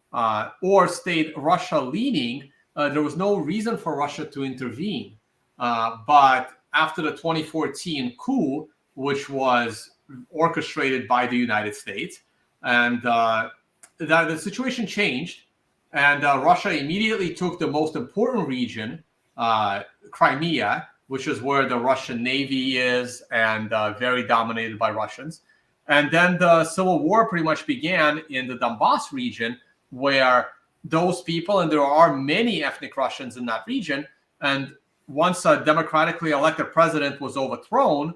or stayed Russia-leaning, there was no reason for Russia to intervene. But after the 2014 coup, which was orchestrated by the United States, and the situation changed, and Russia immediately took the most important region, Crimea, which is where the Russian Navy is, and very dominated by Russians. And then the civil war pretty much began in the Donbass region, where those people, and there are many ethnic Russians in that region, and once a democratically elected president was overthrown,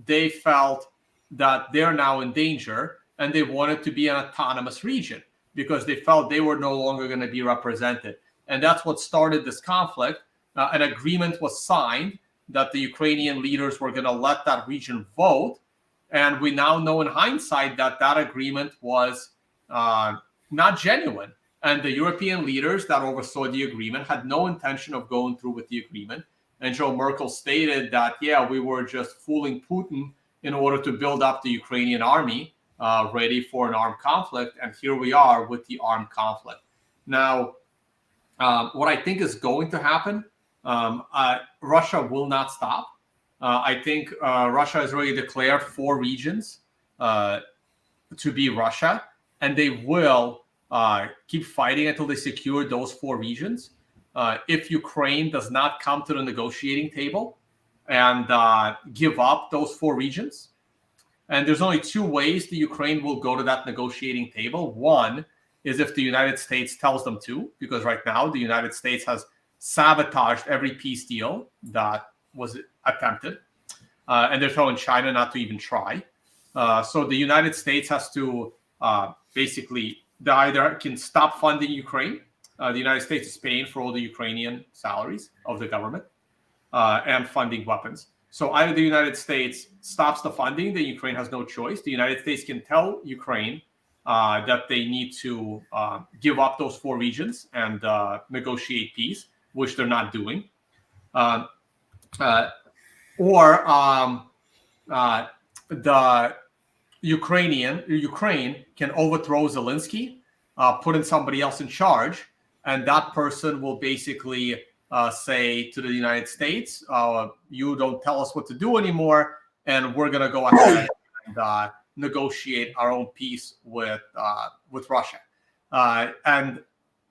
they felt that they're now in danger, and they wanted to be an autonomous region because they felt they were no longer going to be represented. And that's what started this conflict. An agreement was signed that the Ukrainian leaders were going to let that region vote. And we now know in hindsight that that agreement was not genuine. And the European leaders that oversaw the agreement had no intention of going through with the agreement. And Joe Merkel stated that, yeah, we were just fooling Putin in order to build up the Ukrainian army ready for an armed conflict. And here we are with the armed conflict. Now, what I think is going to happen, Russia will not stop. I think Russia has already declared 4 regions to be Russia, and they will keep fighting until they secure those 4 regions. If Ukraine does not come to the negotiating table and give up those 4 regions, and there's only 2 ways the Ukraine will go to that negotiating table. One is if the United States tells them to, because right now the United States has sabotaged every peace deal that was attempted, and they're telling China not to even try. So the United States has to basically, they either can stop funding Ukraine. The United States is paying for all the Ukrainian salaries of the government and funding weapons. So either the United States stops the funding, then Ukraine has no choice. The United States can tell Ukraine that they need to give up those 4 regions and negotiate peace, which they're not doing. The Ukraine can overthrow Zelensky, put in somebody else in charge, and that person will basically say to the United States, you don't tell us what to do anymore, and we're going to go ahead and negotiate our own peace with Russia. And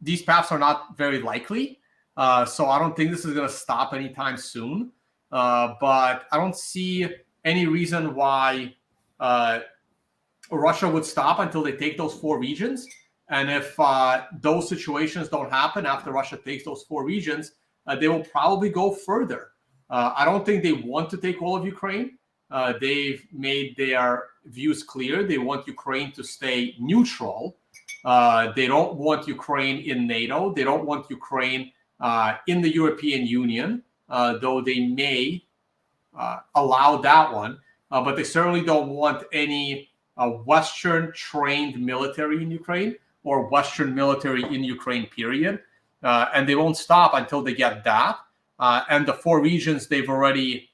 these paths are not very likely, so I don't think this is going to stop anytime soon. But I don't see any reason why Russia would stop until they take those 4 regions. And if those situations don't happen after Russia takes those 4 regions, they will probably go further. I don't think they want to take all of Ukraine. They've made their views clear. They want Ukraine to stay neutral. They don't want Ukraine in NATO. They don't want Ukraine in the European Union, though they may allow that one. But they certainly don't want any Western-trained military in Ukraine or Western military in Ukraine, period. And they won't stop until they get that. And the 4 regions they've already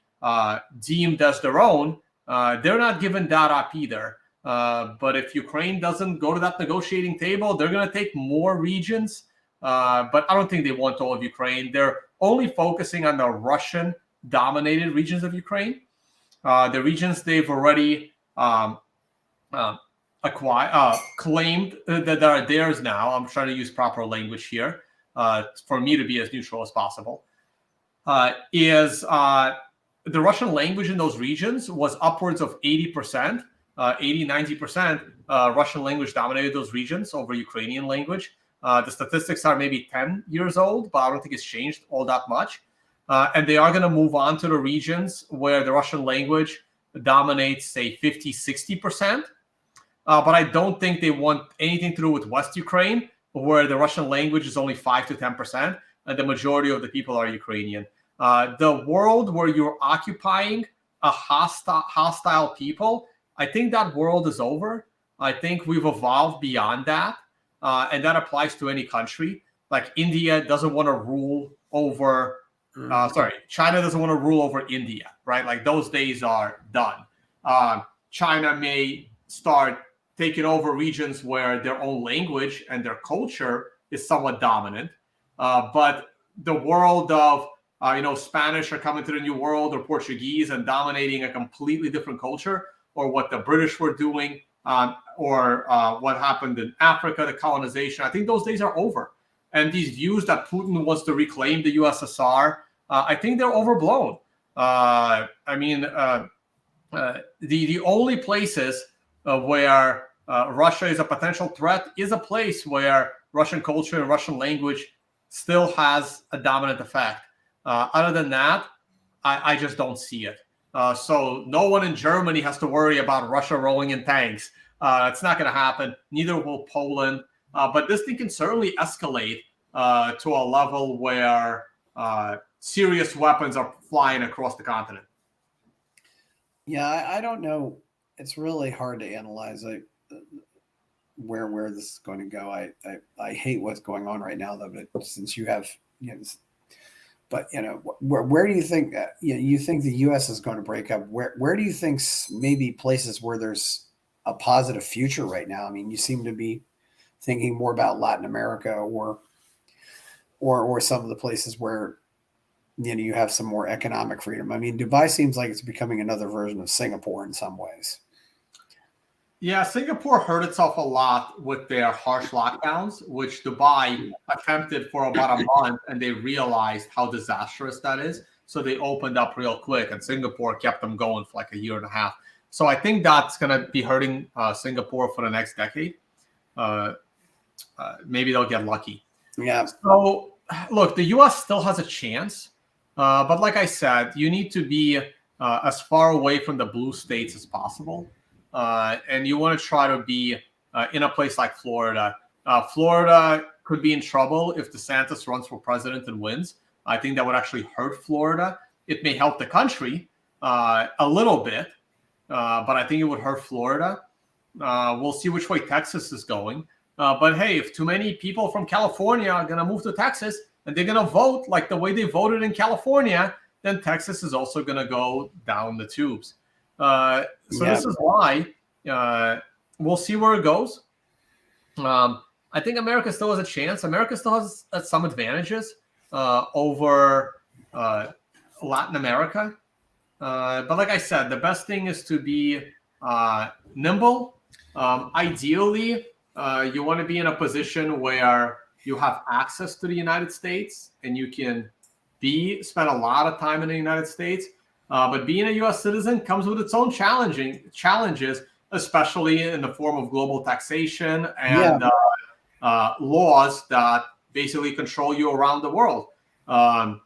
deemed as their own, they're not giving that up either. But if Ukraine doesn't go to that negotiating table, they're going to take more regions. But I don't think they want all of Ukraine. They're only focusing on the Russian-dominated regions of Ukraine. The regions they've already claimed that are theirs now. I'm trying to use proper language here for me to be as neutral as possible. Is the Russian language in those regions was upwards of 80%, 80-90% Russian language dominated those regions over Ukrainian language. The statistics are maybe 10 years old, but I don't think it's changed all that much. And they are going to move on to the regions where the Russian language dominates, say, 50-60%. But I don't think they want anything to do with West Ukraine, where the Russian language is only 5 to 10%, and the majority of the people are Ukrainian. The world where you're occupying a hostile people, I think that world is over. I think we've evolved beyond that, and that applies to any country. Like India doesn't want to rule over, China doesn't want to rule over India, right? Like those days are done. China may start taking over regions where their own language and their culture is somewhat dominant. But the world of, Spanish are coming to the New World, or Portuguese and dominating a completely different culture, or what the British were doing, or what happened in Africa, the colonization. I think those days are over. And these views that Putin wants to reclaim the USSR, I think they're overblown. The only places where Russia is a potential threat is a place where Russian culture and Russian language still has a dominant effect. Other than that, I just don't see it. So no one in Germany has to worry about Russia rolling in tanks. It's not going to happen. Neither will Poland. But this thing can certainly escalate to a level where serious weapons are flying across the continent. Yeah, I don't know. It's really hard to analyze where this is going to go. I hate what's going on right now, though. But since you have, but where do you think you think the U.S. is going to break up? Where do you think maybe places where there's a positive future right now? I mean, you seem to be thinking more about Latin America or some of the places where you have some more economic freedom. I mean, Dubai seems like it's becoming another version of Singapore in some ways. Yeah, Singapore hurt itself a lot with their harsh lockdowns, which Dubai attempted for about a month, and they realized how disastrous that is. So they opened up real quick, and Singapore kept them going for like a year and a half. So I think that's going to be hurting Singapore for the next decade. Maybe they'll get lucky. Yeah. So look, the U.S. still has a chance, but like I said, you need to be as far away from the blue states as possible. And you want to try to be in a place like Florida. Florida could be in trouble if DeSantis runs for president and wins. I think that would actually hurt Florida. It may help the country a little bit, but I think it would hurt Florida. We'll see which way Texas is going. But hey, if too many people from California are going to move to Texas and they're going to vote like the way they voted in California, then Texas is also going to go down the tubes. This is why we'll see where it goes. I think America still has a chance. America still has some advantages over Latin America. But like I said, the best thing is to be nimble. Ideally, you want to be in a position where you have access to the United States and you can spend a lot of time in the United States. But being a U.S. citizen comes with its own challenges, especially in the form of global taxation and laws that basically control you around the world. The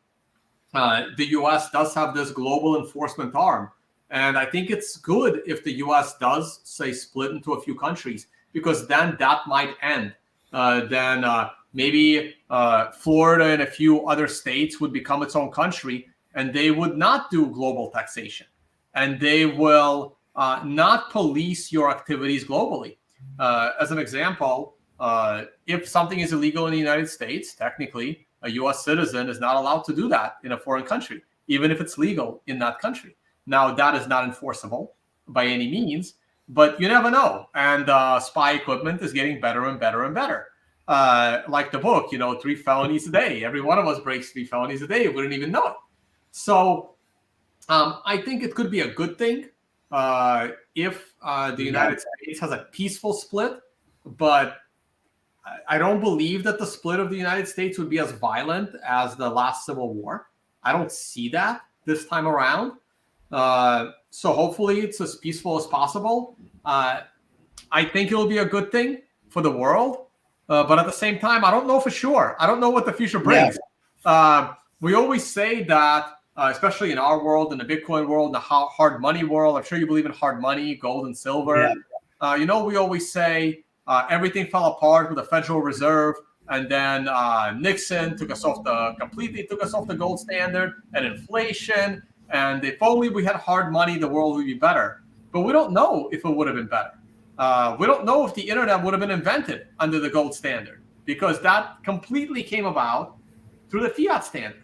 U.S. does have this global enforcement arm. And I think it's good if the U.S. does, say, split into a few countries, because then that might end. Then maybe Florida and a few other states would become its own country, and they would not do global taxation, and they will not police your activities globally. As an example, if something is illegal in the United States, technically, a U.S. citizen is not allowed to do that in a foreign country, even if it's legal in that country. Now, that is not enforceable by any means, but you never know. And spy equipment is getting better and better and better. Like the book, 3 felonies a day. Every one of us breaks 3 felonies a day. We wouldn't even know it. So I think it could be a good thing if the United States has a peaceful split, but I don't believe that the split of the United States would be as violent as the last Civil War. I don't see that this time around. So hopefully it's as peaceful as possible. I think it'll be a good thing for the world, but at the same time, I don't know for sure. I don't know what the future brings. We always say that, especially in our world, in the Bitcoin world, in the hard money world, I'm sure you believe in hard money, gold and silver. We always say everything fell apart with the Federal Reserve, and then Nixon completely took us off the gold standard, and inflation. And if only we had hard money, the world would be better. But we don't know if it would have been better. We don't know if the internet would have been invented under the gold standard, because that completely came about through the fiat standard.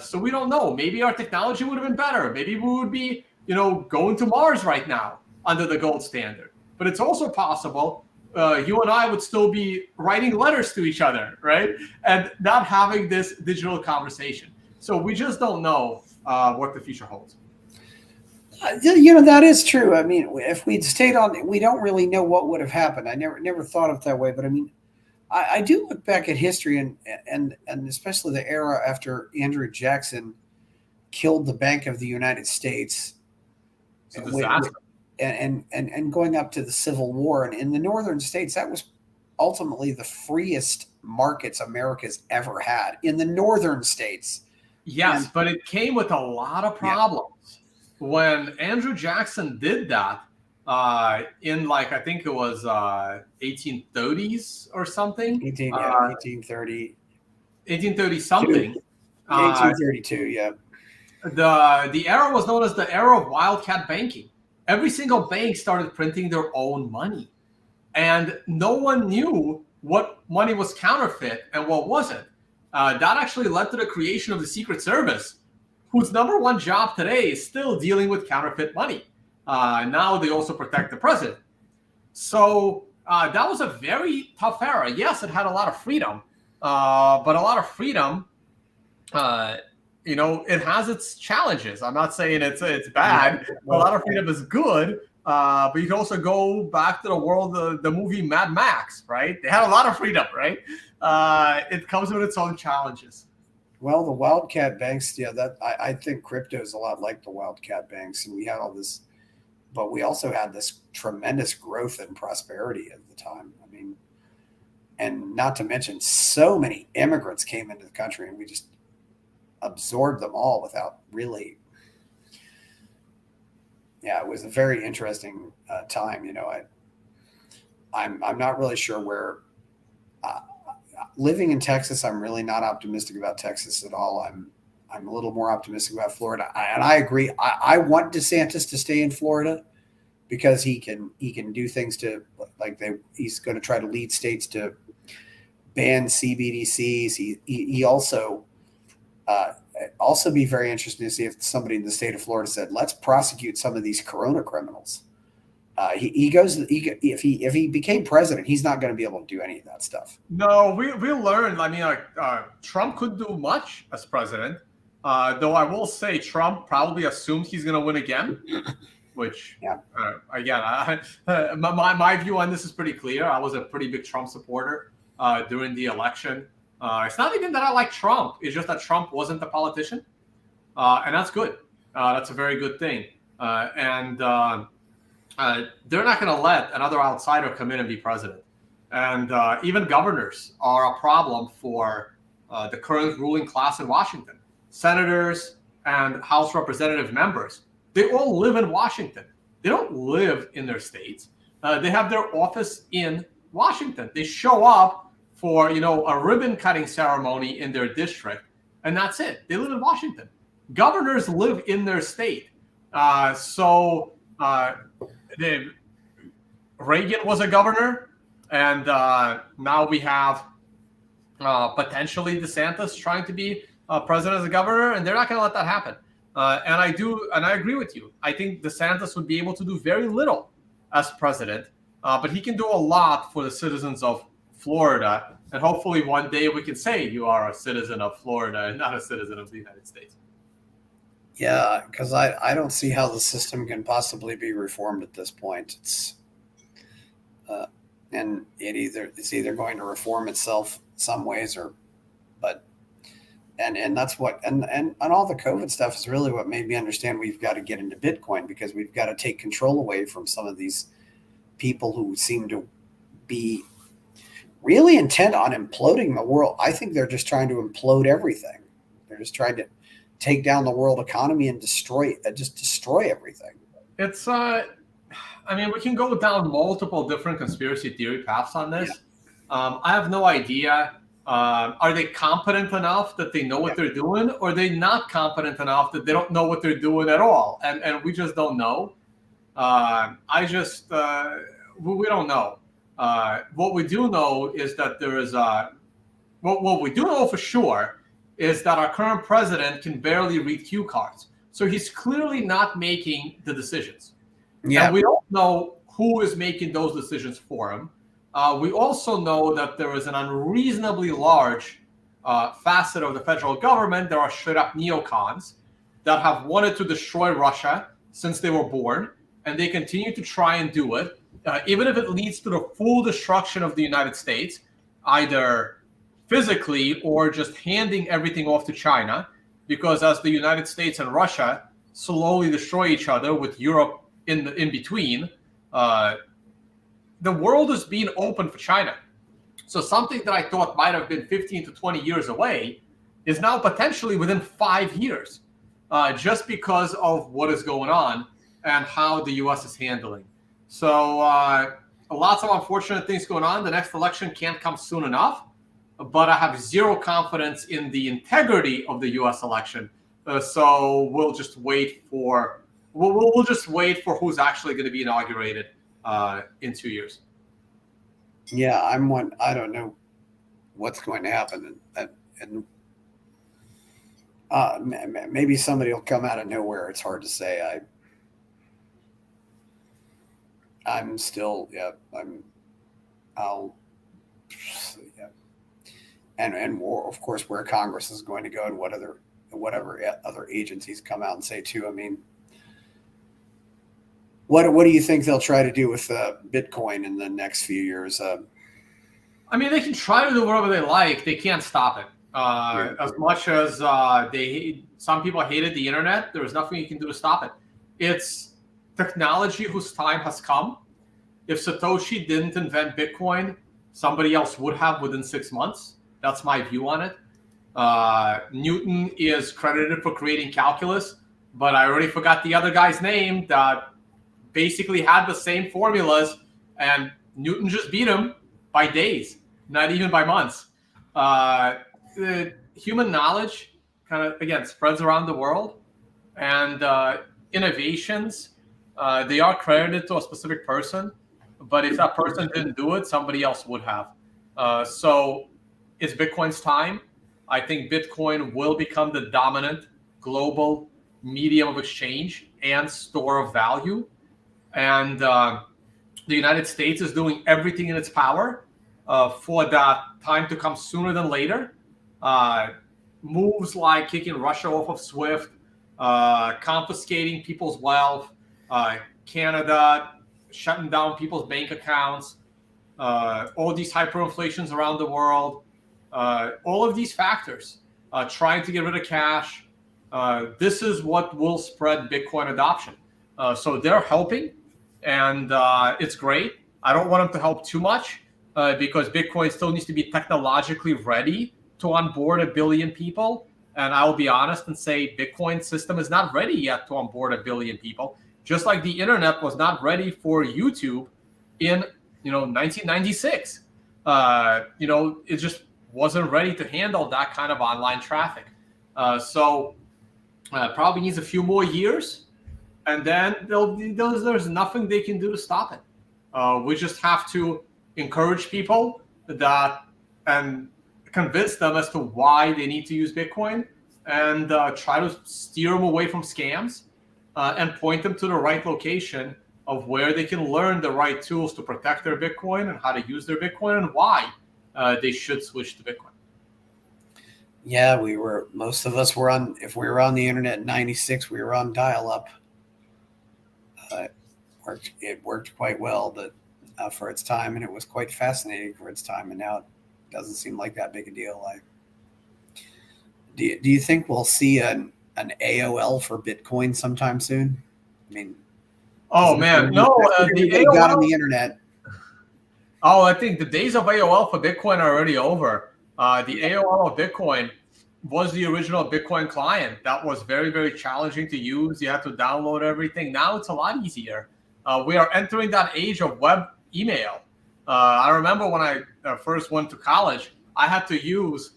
So we don't know. Maybe our technology would have been better. Maybe we would be, going to Mars right now under the gold standard. But it's also possible you and I would still be writing letters to each other, right? And not having this digital conversation. So we just don't know what the future holds. That is true. I mean, if we'd stayed on, we don't really know what would have happened. I never thought of it that way. But I mean, I do look back at history and especially the era after Andrew Jackson killed the Bank of the United States. It's a disaster. And going up to the Civil War. And in the northern states, that was ultimately the freest markets America's ever had, in the northern states. Yes, but it came with a lot of problems. when Andrew Jackson did that in like, I think it was 1830s or something. 1830. 1830 something. 1832, yeah. The era was known as the era of wildcat banking. Every single bank started printing their own money, and no one knew what money was counterfeit and what wasn't. That actually led to the creation of the Secret Service, whose number one job today is still dealing with counterfeit money. Now they also protect the president. So that was a very tough era. Yes, it had a lot of freedom, but a lot of freedom, it has its challenges. I'm not saying it's bad. A lot of freedom is good, but you can also go back to the world of the movie Mad Max, right? They had a lot of freedom, right? It comes with its own challenges. Well, the wildcat banks, yeah, I think crypto is a lot like the wildcat banks, and we had all this, but we also had this tremendous growth and prosperity at the time. I mean, and not to mention, so many immigrants came into the country, and we just absorbed them all without really. Yeah, it was a very interesting time. I'm not really sure where. Living in Texas, I'm really not optimistic about Texas at all. I'm a little more optimistic about Florida, and I agree. I want DeSantis to stay in Florida because he can do things to he's going to try to lead states to ban CBDCs. He also be very interesting to see if somebody in the state of Florida said, let's prosecute some of these Corona criminals. If he became president, he's not going to be able to do any of that stuff. No, we learned. I mean, Trump could do much as president, though I will say Trump probably assumed he's going to win again, which, again, my view on this is pretty clear. I was a pretty big Trump supporter during the election. It's not even that I like Trump. It's just that Trump wasn't a politician, and that's good. That's a very good thing. They're not going to let another outsider come in and be president. And even governors are a problem for the current ruling class in Washington. Senators and House representative members, they all live in Washington. They don't live in their states. They have their office in Washington. They show up for, a ribbon cutting ceremony in their district, and that's it. They live in Washington. Governors live in their state. Reagan was a governor, and now we have potentially DeSantis trying to be president as a governor, and they're not going to let that happen. And I agree with you. I think DeSantis would be able to do very little as president, but he can do a lot for the citizens of Florida, and hopefully one day we can say you are a citizen of Florida and not a citizen of the United States. Yeah, because I don't see how the system can possibly be reformed at this point. It's either going to reform itself some ways and that's what and all the COVID stuff is really what made me understand we've got to get into Bitcoin, because we've got to take control away from some of these people who seem to be really intent on imploding the world. I think they're just trying to implode everything. They're just trying to take down the world economy and destroy everything. It's we can go down multiple different conspiracy theory paths on this. Yeah. I have no idea. Are they competent enough that they know what they're doing, or are they not competent enough that they don't know what they're doing at all? And we just don't know. We don't know. What we do know is that there is what we do know for sure is that our current president can barely read cue cards. So he's clearly not making the decisions. Yeah. And we don't know who is making those decisions for him. We also know that there is an unreasonably large facet of the federal government. There are straight up neocons that have wanted to destroy Russia since they were born, and they continue to try and do it, even if it leads to the full destruction of the United States, either physically or just handing everything off to China, because as the United States and Russia slowly destroy each other with Europe in between, the world is being open for China. So something that I thought might have been 15 to 20 years away is now potentially within 5 years. just because of what is going on and how the U.S. is handling. So lots of unfortunate things going on. The next election can't come soon enough, but I have zero confidence in the integrity of the U.S. election. So we'll just wait for we'll just wait for who's actually going to be inaugurated in 2 years. Yeah, I don't know what's going to happen, and maybe somebody will come out of nowhere. It's hard to say. I'm still, yeah, I'll, yeah, and more, of course, where Congress is going to go and whatever other agencies come out and say too. I mean, what do you think they'll try to do with Bitcoin in the next few years? I mean, they can try to do whatever they like. They can't stop it. As much as some people hated the internet, there was nothing you can do to stop it. It's technology whose time has come. If Satoshi didn't invent Bitcoin, somebody else would have within 6 months. That's my view on it. Newton is credited for creating calculus, but I already forgot the other guy's name that basically had the same formulas, and Newton just beat him by days, not even by months. The human knowledge kind of, again, spreads around the world, and innovations, they are credited to a specific person, but if that person didn't do it, somebody else would have. So it's Bitcoin's time. I think Bitcoin will become the dominant global medium of exchange and store of value. And the United States is doing everything in its power for that time to come sooner than later. Moves like kicking Russia off of SWIFT, confiscating people's wealth, Canada shutting down people's bank accounts, all these hyperinflations around the world, all of these factors, trying to get rid of cash. This is what will spread Bitcoin adoption. So they're helping, and it's great. I don't want them to help too much because Bitcoin still needs to be technologically ready to onboard 1 billion people. And I will be honest and say Bitcoin system is not ready yet to onboard 1 billion people. Just like the internet was not ready for YouTube in 1996. It just wasn't ready to handle that kind of online traffic. So probably needs a few more years, and then there's nothing they can do to stop it. We just have to encourage people that and convince them as to why they need to use Bitcoin, and try to steer them away from scams and point them to the right location of where they can learn the right tools to protect their Bitcoin and how to use their Bitcoin and why they should switch to Bitcoin. Yeah, most of us were if we were on the internet in 96, we were on dial-up. It worked quite well for its time, and it was quite fascinating for its time, and now it doesn't seem like that big a deal. Do you think we'll see an AOL for Bitcoin sometime soon? I mean, oh man, no, the AOL got on the internet. Oh, I think the days of AOL for Bitcoin are already over. The AOL of Bitcoin was the original Bitcoin client. That was very, very challenging to use. You had to download everything. Now it's a lot easier. We are entering that age of web email. I remember when I first went to college, I had to use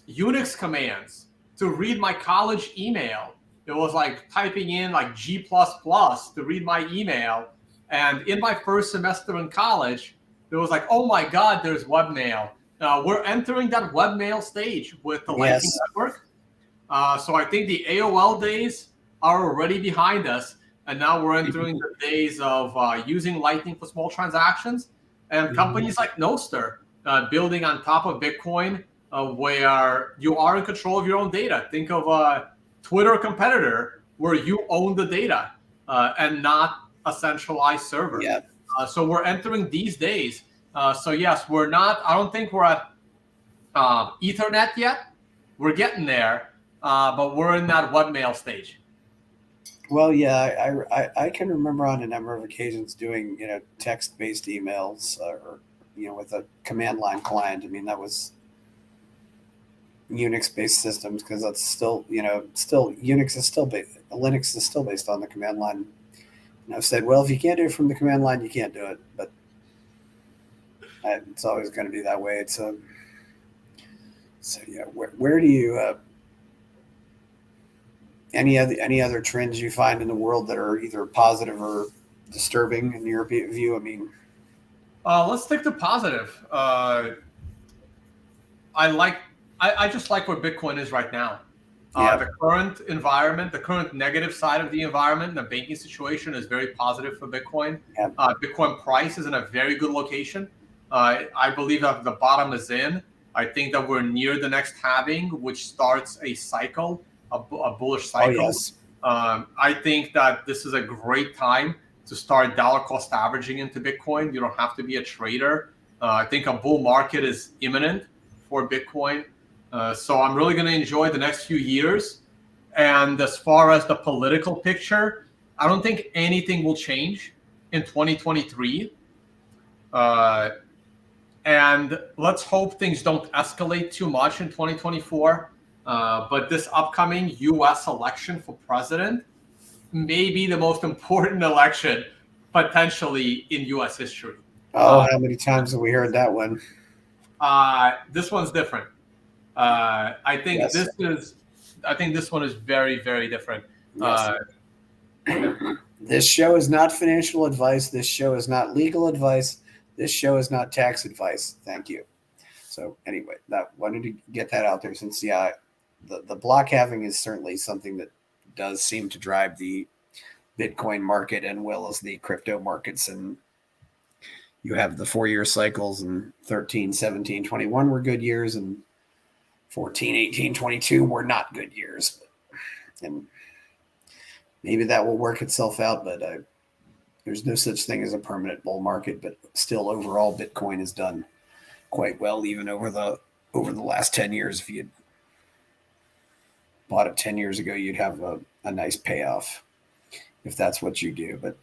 Unix commands to read my college email. It was like typing in like G++ to read my email. And in my first semester in college, it was like, oh my God, there's webmail. We're entering that webmail stage with the Lightning Network. So I think the AOL days are already behind us. And now we're entering the days of using Lightning for small transactions. And companies like Nostr building on top of Bitcoin, where you are in control of your own data. Think of a Twitter competitor where you own the data and not a centralized server. Yeah. So we're entering these days. So yes, I don't think we're at Ethernet yet. We're getting there, but we're in that webmail stage. Well, yeah, I can remember on a number of occasions doing, text-based emails or, with a command line client. I mean, that was Unix-based systems, because that's still, still Unix is still based, Linux is still based on the command line. And I've said, well, if you can't do it from the command line, you can't do it. But it's always going to be that way. It's so yeah. Where do you any other trends you find in the world that are either positive or disturbing in your view? I mean, let's stick to positive. I just like where Bitcoin is right now. The current environment, the current negative side of the environment, the banking situation is very positive for Bitcoin. Bitcoin price is in a very good location. I believe that the bottom is in. I think that we're near the next halving, which starts a cycle, a bullish cycle. Oh, yes. I think that this is a great time to start dollar cost averaging into Bitcoin. You don't have to be a trader. I think a bull market is imminent for Bitcoin. So I'm really going to enjoy the next few years. And as far as the political picture, I don't think anything will change in 2023. And let's hope things don't escalate too much in 2024. But this upcoming U.S. election for president may be the most important election potentially in U.S. history. Oh, how many times have we heard that one? This one's different. I think this one is very, very different. Yes. This show is not financial advice. This show is not legal advice. This show is not tax advice. Thank you. So anyway, that wanted to get that out there, since the block halving is certainly something that does seem to drive the Bitcoin market and well as the crypto markets. And you have the 4-year cycles, and 13, 17, 21 were good years, and 14, 18, 22 were not good years. And maybe that will work itself out, but there's no such thing as a permanent bull market. But still, overall, Bitcoin has done quite well, even over the last 10 years. If you had bought it 10 years ago, you'd have a nice payoff if that's what you do. But,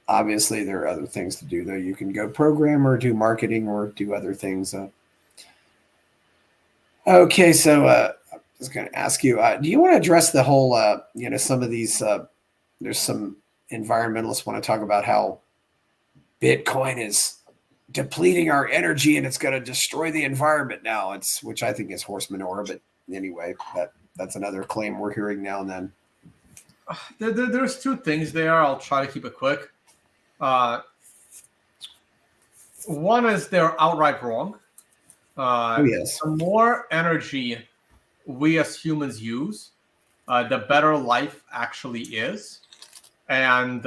obviously there are other things to do, though. You can go program or do marketing or do other things. Okay, so I was going to ask you, do you want to address the whole, some of these, there's some environmentalists want to talk about how Bitcoin is depleting our energy and it's going to destroy the environment now. Which I think is horse manure, but anyway, that's another claim we're hearing now and then. There's two things there. I'll try to keep it quick. One is they're outright wrong. Yes. The more energy we as humans use, the better life actually is. And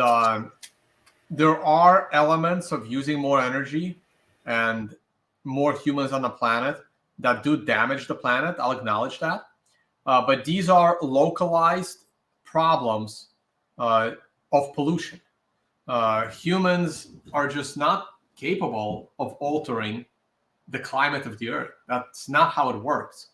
there are elements of using more energy and more humans on the planet that do damage the planet. I'll acknowledge that. But these are localized problems of pollution. Humans are just not capable of altering the climate of the earth. That's not how it works.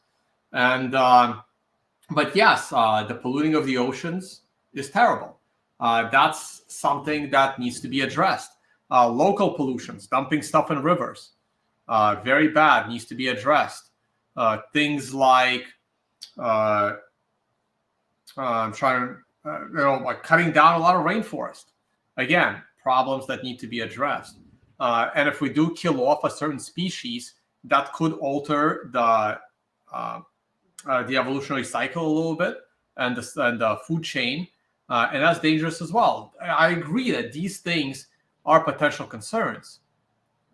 And but yes, the polluting of the oceans is terrible. That's something that needs to be addressed. Local pollutions, dumping stuff in rivers, very bad, needs to be addressed. Things like I'm trying to, like cutting down a lot of rainforest. Again, problems that need to be addressed. And if we do kill off a certain species, that could alter the evolutionary cycle a little bit and the food chain, and that's dangerous as well. I agree that these things are potential concerns,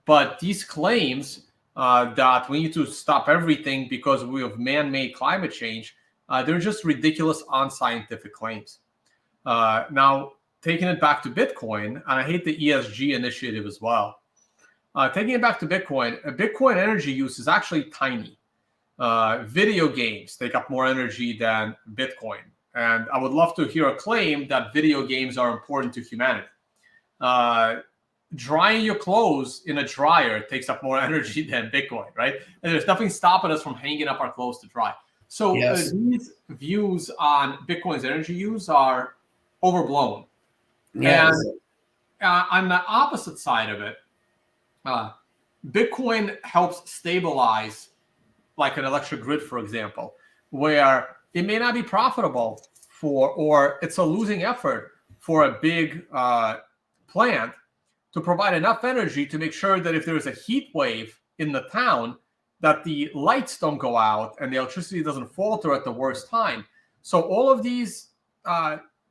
but these claims that we need to stop everything because we have man-made climate change, they're just ridiculous, unscientific claims. Now, taking it back to Bitcoin, and I hate the ESG initiative as well. Taking it back to Bitcoin, Bitcoin energy use is actually tiny. Video games take up more energy than Bitcoin. And I would love to hear a claim that video games are important to humanity. Drying your clothes in a dryer takes up more energy than Bitcoin, right? And there's nothing stopping us from hanging up our clothes to dry. So yes. These views on Bitcoin's energy use are overblown. Yes. And on the opposite side of it, Bitcoin helps stabilize like an electric grid, for example, where it may not be profitable or it's a losing effort for a big plant to provide enough energy to make sure that if there is a heat wave in the town, that the lights don't go out and the electricity doesn't falter at the worst time. So all of these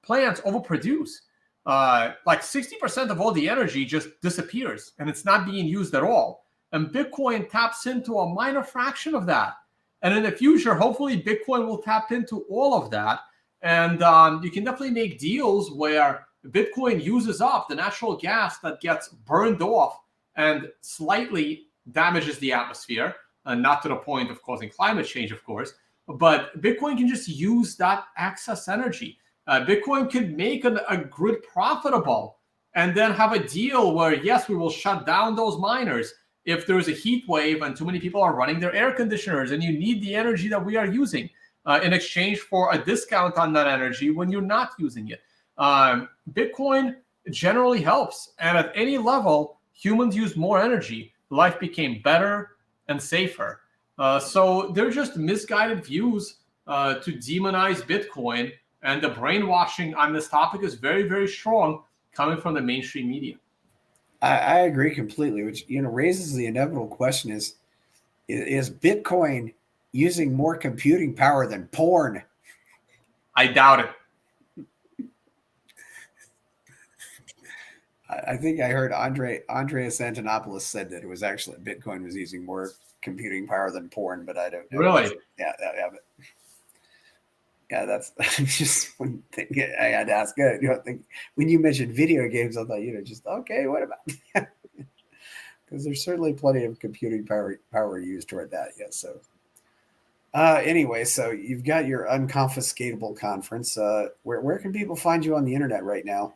plants overproduce. Like 60% of all the energy just disappears and it's not being used at all. And Bitcoin taps into a minor fraction of that. And in the future, hopefully Bitcoin will tap into all of that. And you can definitely make deals where Bitcoin uses up the natural gas that gets burned off and slightly damages the atmosphere, not to the point of causing climate change, of course, but Bitcoin can just use that excess energy. Bitcoin can make a grid profitable and then have a deal where, yes, we will shut down those miners if there's a heat wave and too many people are running their air conditioners and you need the energy that we are using in exchange for a discount on that energy when you're not using it. Bitcoin generally helps. And at any level, humans use more energy. Life became better and safer. So they're just misguided views to demonize Bitcoin. And the brainwashing on this topic is very, very strong coming from the mainstream media. I agree completely, which raises the inevitable question: is Bitcoin using more computing power than porn? I doubt it. I think I heard Andreas Antonopoulos said that it was actually Bitcoin was using more computing power than porn, but I don't know. Really? Yeah, that's just one thing I had to ask. When you mentioned video games, I thought, just okay. What about? Because there's certainly plenty of computing power used toward that. Yeah. So, anyway, so you've got your Unconfiscatable conference. Where can people find you on the internet right now?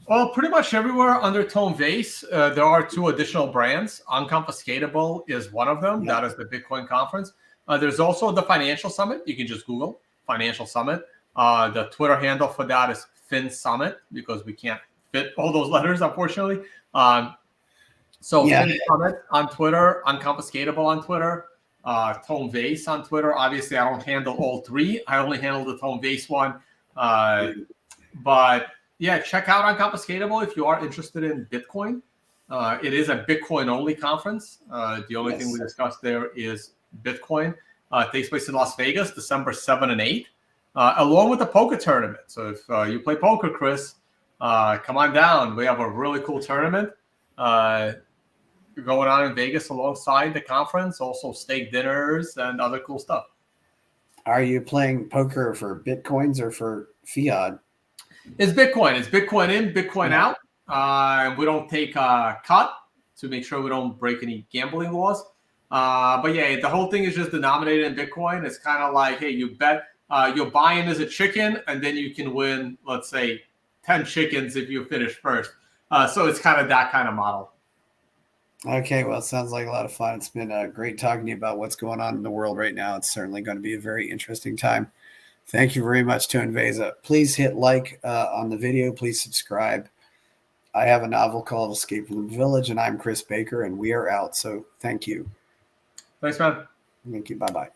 Well, pretty much everywhere under Tone Vays. There are 2 additional brands. Unconfiscatable is one of them. That is the Bitcoin conference. There's also the Financial Summit. You can just Google Financial Summit. The Twitter handle for that is Fin Summit because we can't fit all those letters, unfortunately. Fin Summit on Twitter, Unconfiscatable on Twitter, Tone Vays on Twitter. Obviously, I don't handle all 3. I only handle the Tone Vays one. But yeah, check out Unconfiscatable if you are interested in Bitcoin. It is a Bitcoin-only conference. The only thing we discussed there is Bitcoin. It takes place in Las Vegas, December 7 and 8, along with the poker tournament. So if you play poker, Chris, come on down. We have a really cool tournament going on in Vegas alongside the conference, also steak dinners and other cool stuff. Are you playing poker for Bitcoins or for fiat? It's Bitcoin. It's Bitcoin in, Bitcoin out. We don't take a cut to make sure we don't break any gambling laws. But yeah, the whole thing is just denominated in Bitcoin. It's kind of like, hey, you bet your buy-in is a chicken, and then you can win, let's say, 10 chickens if you finish first. So it's kind of that kind of model. Okay, well, it sounds like a lot of fun. It's been great talking to you about what's going on in the world right now. It's certainly going to be a very interesting time. Thank you very much, Tone Vays. Please hit like on the video. Please subscribe. I have a novel called Escape from the Village, and I'm Chris Baker, and we are out. So thank you. Thanks, man. Thank you. Bye-bye.